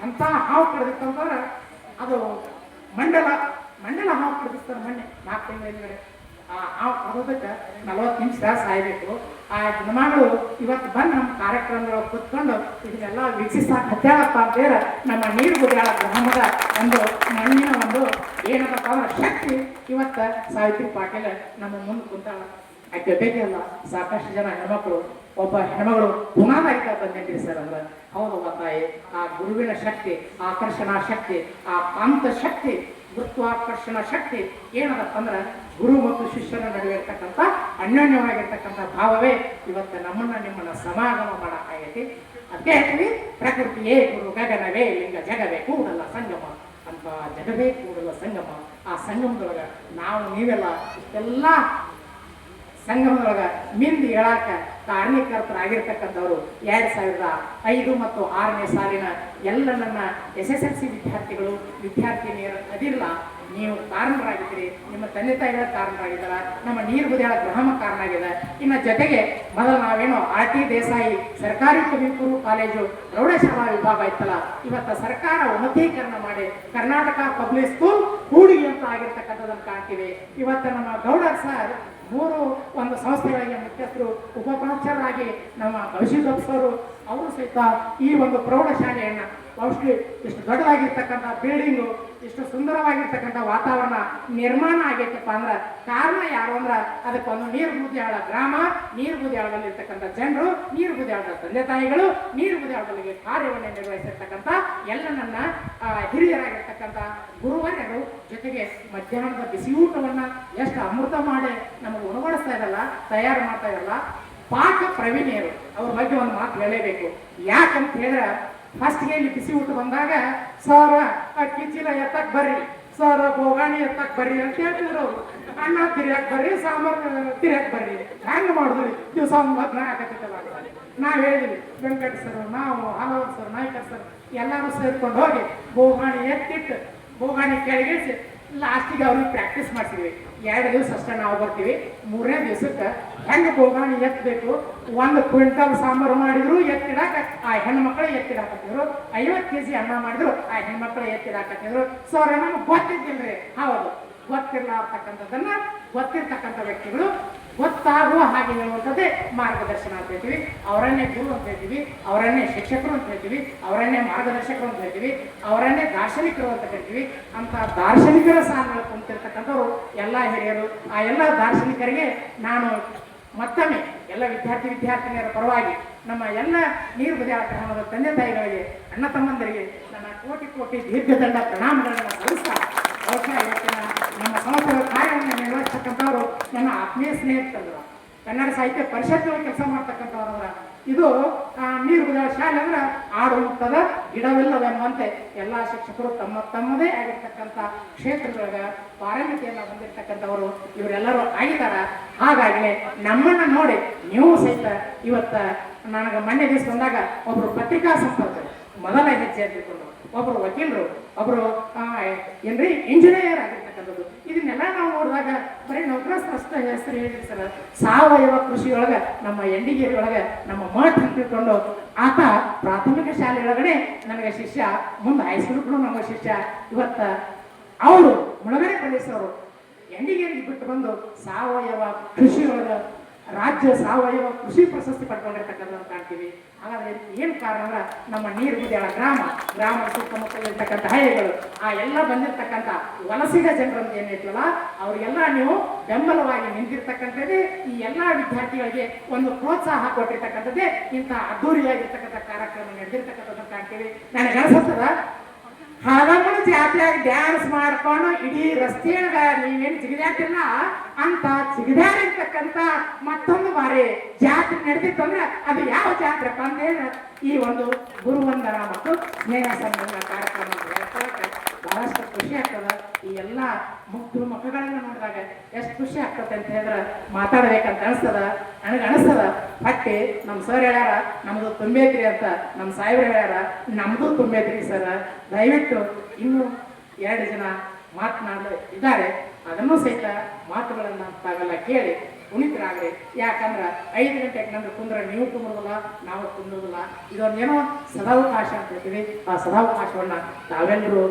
ಎಂಥ ಹಾವು ಕಳೆದಿತ್ತಂತಂದ್ರೆ ಅದು ಮಂಡಲ ಹಾವು ಕಳೆದಿರ್ತಾರೆ. ಮೊನ್ನೆ 4 ತಿಂಗಳ ಹಿಂದ್ಗಡೆ ಆ ಹಾವು ಕಳೆದಕ್ಕೆ 40 ನಿಮಿಷ ಸಾಯ್ಬೇಕು. ಆ ದಿನಮಾಗಳು ಇವತ್ತು ಬಂದು ನಮ್ಮ ಕಾರ್ಯಕ್ರಮದೊಳಗೆ ಕೂತ್ಕೊಂಡು ಇದನ್ನೆಲ್ಲ ವೀಕ್ಷಿಸಪ್ಪ ಅಂತೇಳಿ ನಮ್ಮ ನೀರು ಗುಡಿಯಾಳ ಗ್ರಾಮದ ಒಂದು ಮಣ್ಣಿನ ಒಂದು ಏನಪ್ಪ ಅವರ ಶಕ್ತಿ ಇವತ್ತು ಸಾವಿತ್ರಿ ಪಾಟೀಲ್ ನಮ್ಮ ಮುಂದೆ ಕುಂತಾಳ. ಆಕೆ ಬೇಕೇ ಅಲ್ಲ, ಸಾಕಷ್ಟು ಜನ ಹೆಣ್ಮಕ್ಳು, ಒಬ್ಬ ಹೆಣ್ಮಗಳು ಪುನಾದಾಯಿತ ಬಂದೇನ್ರಿ ಸರ್ ಅಂದ್ರೆ ಹೌದು ತಾಯಿ. ಆ ಗುರುವಿನ ಶಕ್ತಿ, ಆಕರ್ಷಣಾ ಶಕ್ತಿ, ಆ ಕಾಂತ ಶಕ್ತಿ, ಗುರುತ್ವಾಕರ್ಷಣ ಶಕ್ತಿ ಏನದಪ್ಪ ಅಂದ್ರೆ ಗುರು ಮತ್ತು ಶಿಷ್ಯನ ನಡುವೆ ಇರ್ತಕ್ಕಂಥ ಅನ್ಯೋನ್ಯವಾಗಿರ್ತಕ್ಕಂಥ ಭಾವವೇ ಇವತ್ತು ನಿಮ್ಮನ್ನ ಸಮಾಗಮ ಮಾಡಕ್ಕಾಗೈತಿ. ಅದಕ್ಕೆ ಹೇಳ್ತೀವಿ, ಪ್ರಕೃತಿಯೇ ಗುರು ಗಗನವೇ ಲಿಂಗ ಜಗವೇ ಕೂಡಲ್ಲ ಸಂಗಮ ಅಂತ. ಜಗವೇ ಕೂಡಲ್ಲ ಸಂಗಮ. ಆ ಸಂಗಮದೊಳಗೆ ನಾವು ನೀವೆಲ್ಲ ಎಲ್ಲ ಸಂಗಮದೊಳಗೆ ಮಿಂದು ಹೇಳಾಕ ಕಾರಣೀಕರ್ತರಾಗಿರ್ತಕ್ಕಂಥವ್ರು 2005 ಮತ್ತು 6ನೇ ಸಾಲಿನ ಎಲ್ಲ ನನ್ನ SSLC ವಿದ್ಯಾರ್ಥಿಗಳು ವಿದ್ಯಾರ್ಥಿನಿಯರು ಅದಿಲ್ಲ ನೀವು ಕಾರಣರಾಗಿದ್ದೀರಿ, ನಿಮ್ಮ ತಂದೆ ತಾಯಿಗಳ ಕಾರಣರಾಗಿದ್ದಾರ, ನಮ್ಮ ನೀರು ಬದಿಯಾಳ ಗ್ರಾಮ ಕಾರಣ ಆಗಿದೆ. ಇನ್ನು ಜೊತೆಗೆ ಮೊದಲು ನಾವೇನು RT ದೇಸಾಯಿ ಸರ್ಕಾರಿ ಪದವಿ ಪೂರ್ವ ಕಾಲೇಜು ಪ್ರೌಢಶಾಲಾ ವಿಭಾಗ ಇತ್ತಲ್ಲ, ಇವತ್ತು ಸರ್ಕಾರ ಉನ್ನತೀಕರಣ ಮಾಡಿ ಕರ್ನಾಟಕ ಪಬ್ಲಿಕ್ ಸ್ಕೂಲ್ ಕೂಡಿಗೆ ಅಂತ ಆಗಿರ್ತಕ್ಕಂಥದ್ದನ್ನು ಕಾಣ್ತೀವಿ. ಇವತ್ತು ನಮ್ಮ ಗೌಡರ್ ಸರ್ 3 ಸಂಸ್ಥೆಗಳಿಗೆ ಮುಖ್ಯಸ್ಥರು, ಉಪಪ್ರಾಚಾರ್ಯರಾಗಿ ನಮ್ಮ ಕೌಶಿಕರು ಅವರು ಸಹಿತ ಈ ಒಂದು ಪ್ರೌಢಶಾಲೆಯನ್ನು ಬಹುಶಃ ಇಷ್ಟು ದೊಡ್ಡದಾಗಿರ್ತಕ್ಕಂಥ ಬಿಲ್ಡಿಂಗು, ಇಷ್ಟು ಸುಂದರವಾಗಿರ್ತಕ್ಕಂಥ ವಾತಾವರಣ ನಿರ್ಮಾಣ ಆಗೈತಪ್ಪ ಅಂದ್ರೆ ಕಾರಣ ಯಾರು ಅಂದ್ರೆ ಅದಕ್ಕೊಂದು ನೀರು ಬೂದಿಯಾಳ ಗ್ರಾಮ, ನೀರು ಬೂದಿಯಾಳದಲ್ಲಿರ್ತಕ್ಕಂಥ ಜನರು, ನೀರು ಬೂದಿಯಾಳದ ತಂದೆ ತಾಯಿಗಳು, ನೀರು ಬೂದಿಯಾಳದಲ್ಲಿ ಕಾರ್ಯವನ್ನು ನಿರ್ವಹಿಸಿರ್ತಕ್ಕಂಥ ಎಲ್ಲ ನನ್ನ ಹಿರಿಯರಾಗಿರ್ತಕ್ಕಂಥ ಗುರುವರ್ಯರು, ಜೊತೆಗೆ ಮಧ್ಯಾಹ್ನದ ಬಿಸಿ ಊಟವನ್ನ ಎಷ್ಟು ಅಮೃತ ಮಾಡಿ ನಮಗೆ ಉಣಬಡಿಸ್ತಾ ಇರಲ್ಲ, ತಯಾರು ಮಾಡ್ತಾ ಇರಲ್ಲ ಪಾಕ ಪ್ರವೀಣಿಯರು. ಅವ್ರ ಬಗ್ಗೆ ಒಂದು ಮಾತು ಹೇಳಲೇಬೇಕು. ಯಾಕಂತ ಹೇಳಿದ್ರೆ ಫಸ್ಟ್ಗೆ ಇಲ್ಲಿ ಬಿಸಿ ಊಟ ಬಂದಾಗ ಸರ್ ಅಕ್ಕಿ ಚೀಲ ಎತ್ತಕ್ ಬರ್ರಿ, ಸರ್ ಬೋಗಾಣಿ ಎತ್ತಕ್ ಬರ್ರಿ ಅಂತ ಹೇಳ್ತಿದ್ರು ಅವರು. ಅನ್ನ ತಿರಿಯಾಕ್ ಬರ್ರಿ, ಸಾಂಬಾರು ತಿರಿಯಾಕ್ ಬರ್ರಿ, ಹೆಂಗೆ ಮಾಡಿದ್ರಿ ದಿವಸ ಒಂದು ಲಗ್ನ ಆಗತ್ತಿತ್ತಲ್ಲ. ನಾವು ಹೇಳಿದ್ವಿ ವೆಂಕಟ ಸರ್, ನಾವು ಹಲವಾರು ಸರ್, ನಾಯ್ಕರ್ ಸರ್ ಎಲ್ಲರೂ ಸೇರ್ಕೊಂಡು ಹೋಗಿ ಬೋಗಾಣಿ ಎತ್ತಿಟ್ಟು ಬೋಗಾಣಿ ಕೆಳಗಿಳಿಸಿ ಲಾಸ್ಟಿಗೆ ಅವ್ರಿಗೆ ಪ್ರಾಕ್ಟೀಸ್ ಮಾಡ್ಸಿದ್ವಿ. 2 ದಿವಸ ಅಷ್ಟೇ ನಾವು ಬರ್ತೀವಿ. 3ನೇ ದಿವಸಕ್ಕೆ ಹೆಂಗೆ ಬೋಗಾಣಿ ಎತ್ತಬೇಕು, 1 ಕ್ವಿಂಟಲ್ ಸಾಂಬಾರು ಮಾಡಿದ್ರು ಎತ್ತಿಡಾಕ ಆ ಹೆಣ್ಮಕ್ಳು ಎತ್ತಿಡಾಕತ್ತಿದ್ರು, 50 kg ಅನ್ನ ಮಾಡಿದ್ರು ಆ ಹೆಣ್ಮಕ್ಳು ಎತ್ತಿಡಾಕತ್ತಿದ್ರು. ಸೊ ನಮ್ಗೆ ಗೊತ್ತಿದ್ದಿಲ್ರಿ. ಹೌದು, ಗೊತ್ತಿರ್ಲಾರ್ತಕ್ಕಂಥದ್ದನ್ನ ಗೊತ್ತಿರ್ತಕ್ಕಂಥ ವ್ಯಕ್ತಿಗಳು ಗೊತ್ತಾಗುವ ಹಾಗೆ ಹೇಳುವಂಥದ್ದೇ ಮಾರ್ಗದರ್ಶನ ಅಂತ ಹೇಳ್ತೀವಿ. ಅವರನ್ನೇ ಗುರು ಅಂತ ಹೇಳ್ತೀವಿ, ಅವರನ್ನೇ ಶಿಕ್ಷಕರು ಅಂತ ಹೇಳ್ತೀವಿ, ಅವರನ್ನೇ ಮಾರ್ಗದರ್ಶಕರು ಅಂತ ಹೇಳ್ತೀವಿ, ಅವರನ್ನೇ ದಾರ್ಶನಿಕರು ಅಂತ ಹೇಳ್ತೀವಿ. ಅಂತ ದಾರ್ಶನಿಕರ ಸಾಲುಗಳು ಕುಂತಿರ್ತಕ್ಕಂಥವ್ರು ಎಲ್ಲ ಹಿರಿಯರು. ಆ ಎಲ್ಲ ದಾರ್ಶನಿಕರಿಗೆ ನಾನು ಮತ್ತೊಮ್ಮೆ ಎಲ್ಲ ವಿದ್ಯಾರ್ಥಿನಿಯರ ಪರವಾಗಿ ನಮ್ಮ ಎಲ್ಲ ನೀರು ಬದಿಯಾಳ ಗ್ರಾಮದ ತಂದೆ ತಾಯಿಗಳಿಗೆ, ಅಣ್ಣ ತಮ್ಮಂದರಿಗೆ ನನ್ನ ಕೋಟಿ ದೀರ್ಘದಂಡ ಪ್ರಣಾಮಗಳನ್ನು ಸಲ್ಲಿಸ್ತಾ ಬಹುಶಃ ಇವತ್ತಿನ ನಮ್ಮ ಸಂಸ್ಥೆಗಳ ಕಾರ್ಯವನ್ನು ನಿರ್ವಹಿಸ್ತಕ್ಕಂಥವ್ರು ನನ್ನ ಆತ್ಮೀಯ ಸ್ನೇಹಿತರು, ಕನ್ನಡ ಸಾಹಿತ್ಯ ಪರಿಷತ್ನಲ್ಲಿ ಕೆಲಸ ಮಾಡ್ತಕ್ಕಂಥವ್ರ. ಇದು ನೀರು ಬದಿಯಾಳ ಶಾಲೆ ಅಂದ್ರೆ ಆಡು ಮುಟ್ಟದ ಗಿಡವಿಲ್ಲವೆನ್ನುವಂತೆ ಎಲ್ಲ ಶಿಕ್ಷಕರು ತಮ್ಮದೇ ಆಗಿರ್ತಕ್ಕಂಥ ಕ್ಷೇತ್ರದೊಳಗ ಪಾರಮ್ಯತೆಯನ್ನು ಹೊಂದಿರತಕ್ಕಂಥವರು ಇವರೆಲ್ಲರೂ ಆಗಿದಾರ. ಹಾಗಾಗಿ ನಮ್ಮನ್ನ ನೋಡಿ ನೀವು ಸಹಿತ ಇವತ್ತ ನನಗೆ ಮೊನ್ನೆ ದಿವಸ ಬಂದಾಗ ಒಬ್ರು ಪತ್ರಿಕಾ ಸಂಪಾದಕರು ಮೊದಲ ಹೆಜ್ಜೆ ಅಂತಿಕೊಂಡು, ಒಬ್ರು ವಕೀಲರು, ಒಬ್ರು ಏನ್ರಿ ಇಂಜಿನಿಯರ್ ಆಗಿರ್ತಕ್ಕಂಥದ್ದು. ಇದನ್ನೆಲ್ಲ ನಾವು ನೋಡಿದಾಗ ಬರೀ ನೌಕರಸ್ಥ ಹೆಸರು ಹೇಳಿದ್ರಿ ಸರ್. ಸಾವಯವ ಕೃಷಿಯೊಳಗ ನಮ್ಮ ಎಂಡಿಗೇರಿ ಒಳಗೆ ನಮ್ಮ ಮಠ ಅಂತ ತಿಳ್ಕೊಂಡು ಆತ ಪ್ರಾಥಮಿಕ ಶಾಲೆ ಒಳಗಡೆ ನನಗೆ ಶಿಷ್ಯ, ಮುಂದೆ ಹೈಸ್ಕೂಲ್ ನಮಗೆ ಶಿಷ್ಯ. ಇವತ್ತ ಅವರು ಮುಳಗಡೆ ಪ್ರದೇಶದವರು ಎಂಡಿಗೇರಿಗೆ ಬಿಟ್ಟು ಬಂದು ಸಾವಯವ ಕೃಷಿಯೊಳಗ ರಾಜ್ಯ ಸಾವಯವ ಕೃಷಿ ಪ್ರಶಸ್ತಿ ಪಡ್ಕೊಂಡಿರ್ತಕ್ಕಂಥ ಕಾಣ್ತೀವಿ. ಹಾಗಾದ್ರೆ ಏನು ಕಾರಣ ಅಂದ್ರೆ ನಮ್ಮ ನೀರು ಬದಿಯಾಳ ಗ್ರಾಮದ ಸುತ್ತಮುತ್ತಲಿರ್ತಕ್ಕಂಥ ಹಳ್ಳಿಗಳು, ಆ ಎಲ್ಲ ಬಂದಿರ್ತಕ್ಕಂಥ ವಲಸಿಗ ಜನರಂತ ಏನೈತಲ್ಲ ಅವ್ರಿಗೆಲ್ಲ ನೀವು ಬೆಂಬಲವಾಗಿ ನಿಂತಿರ್ತಕ್ಕಂಥದ್ದೇ ಈ ಎಲ್ಲ ವಿದ್ಯಾರ್ಥಿಗಳಿಗೆ ಒಂದು ಪ್ರೋತ್ಸಾಹ ಕೊಟ್ಟಿರ್ತಕ್ಕಂಥದ್ದೇ ಇಂಥ ಅದ್ದೂರಿಯಾಗಿರ್ತಕ್ಕಂಥ ಕಾರ್ಯಕ್ರಮ ನಡೆದಿರ್ತಕ್ಕಂಥದ್ದನ್ನು ಕಾಣ್ತೀವಿ. ನನಗೆ ಅನಿಸುತ್ತದ ಹಳಗಮ್ಮನ ಜಾತ್ರೆಯಾಗಿ ಡ್ಯಾನ್ಸ್ ಮಾಡ್ಕೊಂಡು ಇಡೀ ರಸ್ತೆಯಾಗ ನೀವೇನು ಜಿಗಿದಾಟಿಲ್ಲ ಅಂತ ಜಿಗಿದಾಡಿರ್ತಕ್ಕಂಥ ಮತ್ತೊಂದು ಬಾರಿ ಜಾತ್ರೆ ನಡೆದಿತ್ತು ಅಂದ್ರೆ ಅದು ಯಾವ ಜಾತ್ರೆಪ್ಪ ಅಂತ ಹೇಳಿ ಈ ಒಂದು ಗುರುವಂದನ ಮತ್ತು ಸ್ನೇಹ ಸಂಬಂಧ ಕಾರ್ಯಕ್ರಮ ಬಹಳಷ್ಟು ಖುಷಿ ಆಗ್ತದ. ಈ ಎಲ್ಲ ಮುಗ್ಧ ಮಕ್ಕಳನ್ನ ನೋಡಿದಾಗ ಎಷ್ಟು ಖುಷಿ ಆಗ್ತದೆ ಅಂತ ಹೇಳಿದ್ರೆ ಮಾತಾಡ್ಬೇಕಂತ ಅನಿಸ್ತದ. ನನಗೆ ಅನಿಸ್ತದ ಬಟ್ಟೆ ನಮ್ಮ ಸರ್ ಹೇಳ್ಯಾರ ನಮ್ದು ತುಂಬೈತ್ರಿ ಅಂತ, ನಮ್ಮ ಸಾಹೇಬ್ರು ಹೇಳ್ಯಾರ ನಮ್ದು ತುಂಬೈತ್ರಿ ಸರ್. ದಯವಿಟ್ಟು ಇನ್ನೂ 2 ಜನ ಮಾತನಾಡಲು ಇದ್ದಾರೆ, ಅದನ್ನು ಸಹಿತ ಮಾತುಗಳನ್ನ ತಾವೆಲ್ಲ ಕೇಳಿ ಕುಣಿತರಾಗ್ರಿ. ಯಾಕಂದ್ರೆ 5 ಗಂಟೆಗೆ ನಂದು ಕುಂದ್ರೆ ನೀವು ಕುಂದ್ರಲ್ಲ, ನಾವು ಕುಂದ್ರಲ್ಲ. ಇದೊಂದೇನೋ ಸದಾವಕಾಶ ಅಂತ ಹೇಳ್ತೀವಿ. ಆ ಸದಾವಕಾಶವನ್ನ ತಾವೆಲ್ಲರೂ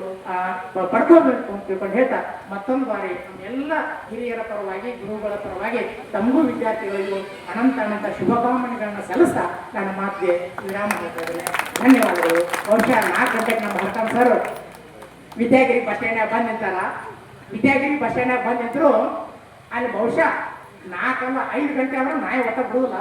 ಪಡ್ಕೋಬೇಕು ಅಂತ ತಿಳ್ಕೊಂಡು ಹೇಳ್ತಾ ಮತ್ತೊಂದು ಬಾರಿ ಎಲ್ಲ ಹಿರಿಯರ ಪರವಾಗಿ, ಗುರುಗಳ ಪರವಾಗಿ, ತಮಗೂ ವಿದ್ಯಾರ್ಥಿಗಳಿಗೂ ಅನಂತ ಶುಭಕಾಮನೆಗಳನ್ನ ಸಲ್ಲಿಸ್ತಾ ನನ್ನ ಮಾತಿಗೆ ವಿರಾಮ ಹೇಳ್ತಾ ಇದ್ದೇನೆ. ಧನ್ಯವಾದಗಳು. ಬಹುಶಃ 4 ಗಂಟೆಗೆ ನಮ್ಮ ಹರ್ಕನ್ ಸರ್ ವಿದ್ಯಾಗಿರಿ ಬಸ್ ಸ್ಟ್ಯಾಂಡ್ನಾಗ ಬಂದು ನಿಂತಾರ. ವಿದ್ಯಾಗಿರಿ ಬಸ್ ಸ್ಟ್ಯಾಂಡ್ನಾಗ ಬಂದು ನಿಂತರು ಅಲ್ಲಿ ಬಹುಶಃ 4 ಅಲ್ಲ 5 ಗಂಟೆ ಅಂದ್ರೆ ನಾಯಿ ಒಟ್ಟ ಬಿಡುದಿಲ್ಲ.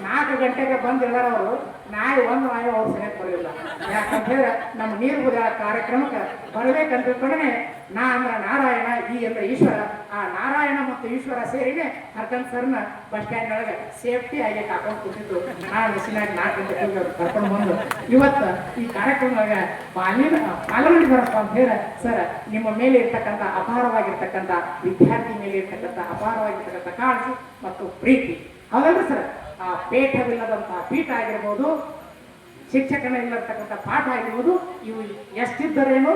4 ಗಂಟೆಗೆ ಬಂದಿದ್ದಾರೆ ಅವರು. ನಾಯಿ ಒಂದು ನಾಯಿ ಅವ್ರು ಸರಿಯಾಗಿ ಬರಲಿಲ್ಲ. ಯಾಕಂತ ಹೇಳಿದ್ರೆ ನಮ್ಮ ನೀರು ಬದಿಯಾಳ ಕಾರ್ಯಕ್ರಮಕ್ಕೆ ಬರ್ಬೇಕಂತ ತಿಳ್ಕೊಂಡೇ ನಾ ಅಂದ್ರೆ ನಾರಾಯಣ, ಈ ಅಂದ್ರೆ ಈಶ್ವರ, ಆ ನಾರಾಯಣ ಮತ್ತು ಈಶ್ವರ ಸೇರಿನೇ ಹರ್ಕನ್ ಸರ್ನ ಬಸ್ ಸ್ಟ್ಯಾಂಡ್ ಒಳಗೆ ಸೇಫ್ಟಿ ಆಗಿ ಹಾಕೊಂಡು ಕೂತಿದ್ದು. ನಾನು ಮಿಷಿನಾಗಿ 4 ಗಂಟೆಗೆ ಕರ್ಕೊಂಡು ಬಂದು ಇವತ್ತು ಈ ಕಾರ್ಯಕ್ರಮದಾಗ ಪಾಲ್ಗೊಂಡಿದ್ದಾರಪ್ಪ ಅಂತ ಹೇಳಿ ಸರ್ ನಿಮ್ಮ ಮೇಲೆ ಇರ್ತಕ್ಕಂಥ ಅಪಾರವಾಗಿರ್ತಕ್ಕಂಥ ವಿದ್ಯಾರ್ಥಿ ಮೇಲೆ ಇರ್ತಕ್ಕಂಥ ಅಪಾರವಾಗಿರ್ತಕ್ಕಂಥ ಕಾಳಜಿ ಮತ್ತು ಪ್ರೀತಿ, ಹೌದಲ್ರಿ ಸರ್? ಆ ಪೀಠವಿಲ್ಲದಂತಹ ಪೀಠ ಆಗಿರ್ಬೋದು, ಶಿಕ್ಷಕನ ಇಲ್ಲರ್ತಕ್ಕಂಥ ಪಾಠ ಆಗಿರ್ಬೋದು, ಇವು ಎಷ್ಟಿದ್ದರೇನು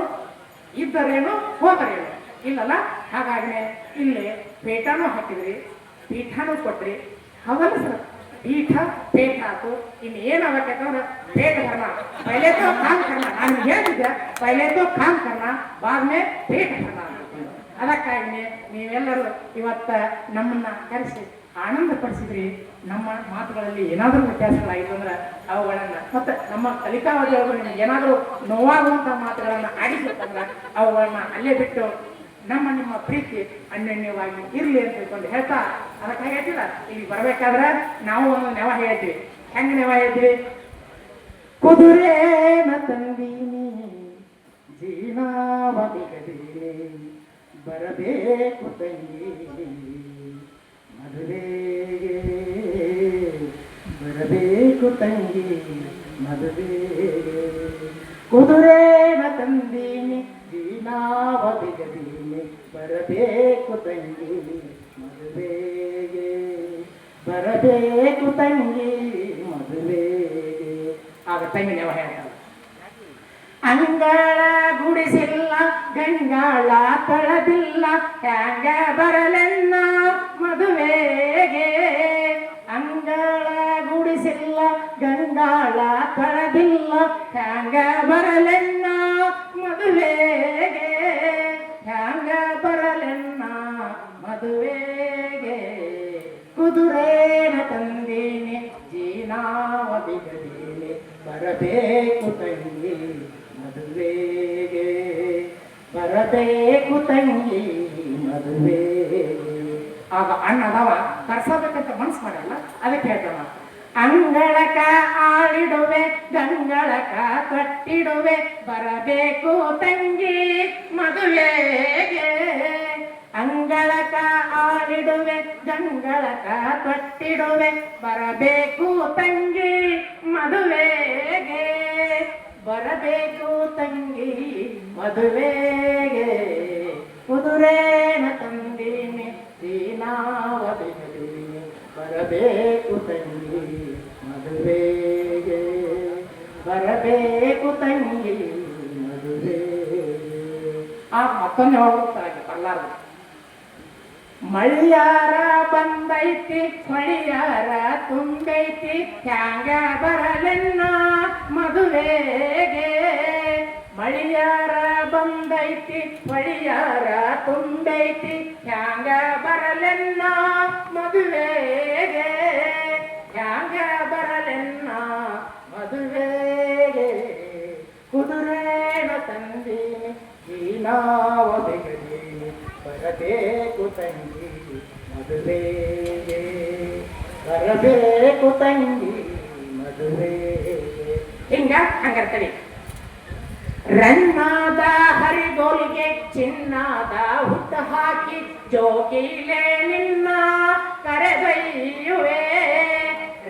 ಇದ್ದರೇನು ಹೋದರೇನು ಇಲ್ಲಲ್ಲ. ಹಾಗಾಗಿ ಇಲ್ಲಿ ಪೇಟನೂ ಹಾಕಿದ್ರಿ, ಪೀಠನೂ ಕೊಟ್ರಿ. ಹೌದಲ್ಲ ಸರ್? ಪೀಠ ಪೇಟ ಆಯ್ತು. ಇನ್ನು ಏನು ಆಗ್ಬೇಕಂದ್ರೆ ಪೇಟ ಕರ್ಮ, ಪೈಲೆ ತೋ ಕಾಮ್ ಕರ್ಮ. ನಾನು ಹೇಳಿದ್ದೆ ಪೈಲೆ ತೋ ಕಾಮ್ ಕರ್ಮ, ಬಾದ್ಮೇ ಪೇಟ ಕರ್ಮ ಅಂತ. ಅದಕ್ಕಾಗಿ ನೀವೆಲ್ಲರೂ ಇವತ್ತ ನಮ್ಮನ್ನ ಕರೆಸಿ ಆನಂದ ಪಡಿಸಿದ್ರಿ. ನಮ್ಮ ಮಾತುಗಳಲ್ಲಿ ಏನಾದರೂ ವ್ಯತ್ಯಾಸಗಳಾಗಿತ್ತು ಅಂದ್ರೆ ಅವುಗಳನ್ನು ಮತ್ತೆ ನಮ್ಮ ಕಲಿಕಾವಧಿಯೊಳಗೂ ನಿಮ್ಗೆ ಏನಾದರೂ ನೋವಾಗುವಂಥ ಮಾತುಗಳನ್ನು ಆಡಿಸಿತ್ತಂದ್ರೆ ಅವುಗಳನ್ನ ಅಲ್ಲೇ ಬಿಟ್ಟು ನಿಮ್ಮ ಪ್ರೀತಿ ಅನ್ಯೋನ್ಯವಾಗಿ ಇರಲಿ ಅಂತ ತಿಳ್ಕೊಂಡು ಹೇಳ್ತಾ, ಅದಕ್ಕಾಗಿ ಹೇಳ್ತಿಲ್ಲ ಇಲ್ಲಿ ಬರ್ಬೇಕಾದ್ರೆ ನಾವು ಒಂದು ನೆವ ಹೇಳ್ತೀವಿ. ಹೆಂಗೆ ನೆವ ಹೇಳ್ತೀವಿ? ಕುದುರೆನ ತಂದೀನಿ ಜೀನಾವ ಬಿಗದೀನಿ, ಬರಬೇಕು ತಂಗಿ ಮದುವೆಗೆ, ಬರಬೇಕು ತಂಗಿ ಮದುವೆಗೆ. ಕುದುರೆನ ತಂದೀನಿ ಜೀನಾವ ಬಿಗದೀನಿ, ಬರಬೇಕು ತಂಗಿ ಮದುವೆಗೆ, ಬರಬೇಕು ತಂಗಿ ಮದುವೆಗೆ. ಆಗ ತಂಗಿ ನೆವ ಹೇಳ್ತಾರೆ, ಅಂಗಳ ಗುಡಿಸಿಲ್ಲ ಗಂಗಾಳ ತೊಳೆದಿಲ್ಲ, ಹ್ಯಾಂಗ ಬರಲೆನ್ನ ಮದುವೆಗೆ. ಅಂಗಳ ಗುಡಿಸಿಲ್ಲ ಗಂಗಾಳ ತೊಳೆದಿಲ್ಲ, ಹ್ಯಾಂಗ ಬರಲೆನ್ನ ಮದುವೆಗೆ, ಹ್ಯಾಂಗ ಬರಲೆನ್ನ ಮದುವೆಗೆ. ಕುದುರೆನ ತಂದೀನಿ ಜೀನಾವ ಬಿಗದೀನಿ, ಬರಬೇಕು ತಂಗಿ ಮದುವೆಗೆ, ಬರಬೇಕು ತಂಗಿ ಮದುವೆಗೆ. ಆಗ ಅಣ್ಣದವ ಕರ್ಸಬೇಕಂತ ಮನ್ಸು ಮಾಡಲ್ಲ, ಅದಕ್ಕೆ ಹೇಳ್ತಾವ, ಅಂಗಳಕ ಆಳಿಡುವೆ ಗಂಗಳಕ ತೊಟ್ಟಿಡುವೆ, ಬರಬೇಕು ತಂಗಿ ಮದುವೆಗೆ. ಅಂಗಳಕ ಆಳಿಡುವೆ ಗಂಗಳಕ ತೊಟ್ಟಿಡುವೆ, ಬರಬೇಕು ತಂಗಿ ಮದುವೆಗೆ, ಬರಬೇಕು ತಂಗಿ ಮದುವೆಗೆ. ಕುದುರೆನ ತಂದೀನಿ ಜೀನಾವ ಬಿಗದೀನಿ, ಬರಬೇಕು ತಂಗಿ ಮದುವೆಗೆ, ಬರಬೇಕು ತಂಗಿ ಮದುವೆಗೆ. ಆ ಮತ್ತೊಂದು ಹೋಗ್ತಾರೆ ಬಲ್ಲಾರ್ದು. ಮಳಿಯಾರ ಬಂದೈತಿ ಮಳಿಯಾರ ತುಂಬೈತಿ, ಹ್ಯಾಂಗ ಬರಲೆನ್ನ ಮದುವೆಗೆ. ಮಳಿಯಾರ ಬಂದೈತಿ ಮಳಿಯಾರ ತುಂಬೈತಿ, ಹ್ಯಾಂಗ ಬರಲೆನ್ನ ಮದುವೆಗೆ, ಹ್ಯಾಂಗ ಬರಲೆನ್ನ ಮದುವೆಗೆ. ಕುದುರೆನ ತಂದೀನಿ ಜೀನಾವ ಬಿಗದೀನಿ, ಬರಬೇಕು ತಂಗಿ ಮದುವೆಗೆ, ಬರಬೇಕು ತಂಗಿ ಮದುವೆಗೆ. ಹಿಂಗ ಹಂಗರ್ತದೆ. ರನ್ನಾದ ಹರಿಗೋಲಿಗೆ ಚಿನ್ನದ ಹುಟ್ಟ ಹಾಕಿ, ಜೋಗಿಲೆ ನಿನ್ನ ಕರೆದೊಯ್ಯುವೆ.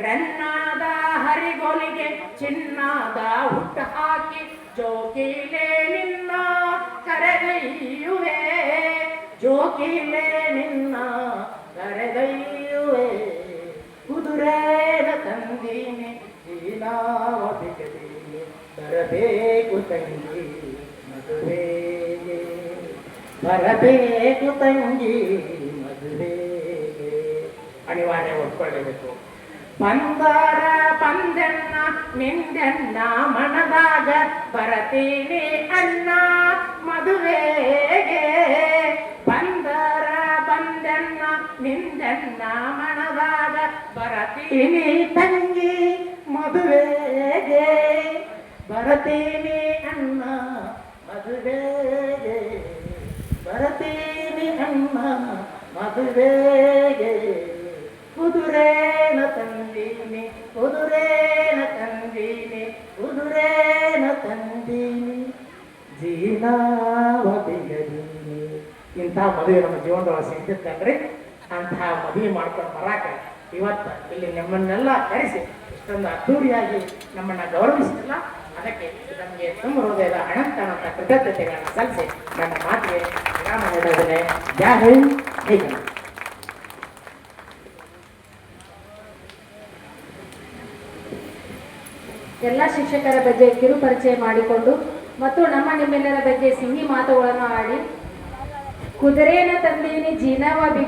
ರನ್ನಾದ ಹರಿಗೋಲಿಗೆ ಚಿನ್ನದ ಹುಟ್ಟ ಹಾಕಿ, ಜೋಗಿಲೆ ನಿನ್ನ ಕರೆದೊಯ್ಯುವೆ, ಜೋಗಿಲೆ ನಿನ್ನ ಕರೆದೊಯ್ಯುವೆ. ಕುದುರೆನ ತಂದೀನಿ ಜೀನಾವ ಬಿಗದೀನಿ, ಬರಬೇಕು ತಂಗಿ ಮದುವೆಗೆ, ಬರಬೇಕು ತಂಗಿ ಮದುವೆಗೆ. ಅನಿವಾರ್ಯ ಒಪ್ಕೊಳ್ಳಬೇಕು. ಬಂದಾರ ಬಂದೆನ್ನ ನಿಂದೆನ್ನ ಮನದಾಗ, ಬರತೀನಿ ಅಣ್ಣ ಮದುವೆಗೆ. ಬಂದಾರ ಬಂದೆನ್ನ ನಿಂದೆನ್ನ ಮನದಾಗ, ಬರತೀನಿ ತಂಗಿ ಮದುವೆಗೆ, ಬರತೀನಿ ಅಣ್ಣ ಮದುವೆಗೆ, ಬರತೀನಿ ಅಣ್ಣ ಮದುವೆಗೆ. ಕುದುರೆನ ತಂದೀನಿ ಕುದುರೆನ ತಂದೀನಿ ಕುದುರೆನ ತಂದೀನಿ, ಜೀನಾವ ಬಿಗದೀನಿ. ಇಂಥ ಮದುವೆ ನಮ್ಮ ಜೀವನದೊಳಗೆ ಸಿಗ್ತಿತ್ತಂದ್ರೆ ಅಂತಹ ಮದುವೆ ಮಾಡ್ಕೊಂಡು ಬರಾಕ ಇವತ್ತು ಇಲ್ಲಿ ನಮ್ಮನ್ನೆಲ್ಲ ಕರೆಸಿ ಇಷ್ಟೊಂದು ಅದ್ದೂರಿಯಾಗಿ ನಮ್ಮನ್ನು ಗೌರವಿಸಿಲ್ಲ. ಅದಕ್ಕೆ ನಮಗೆ ತುಂಬ ಹೃದಯದ ಅನಂತ ಕೃತಜ್ಞತೆಗಳನ್ನು ಸಲ್ಲಿಸಿ ನನ್ನ ಮಾತಿಗೆ ವಿರಾಮ ನೀಡೋದನ್ನೇ. ಜೈ ಹಿಂದ್, ಜೈ ಕನ್ನಡ. ಎಲ್ಲ ಶಿಕ್ಷಕರ ಬಗ್ಗೆ ಕಿರು ಪರಿಚಯ ಮಾಡಿಕೊಂಡು ಮತ್ತು ನಮ್ಮ ನಿಮ್ಮೆಲ್ಲರ ಬಗ್ಗೆ ಸಿಹಿ ಮಾತುಗಳನ್ನು ಆಡಿ ಕುದುರೆನ ತಂದೀನಿ ಜೀನವ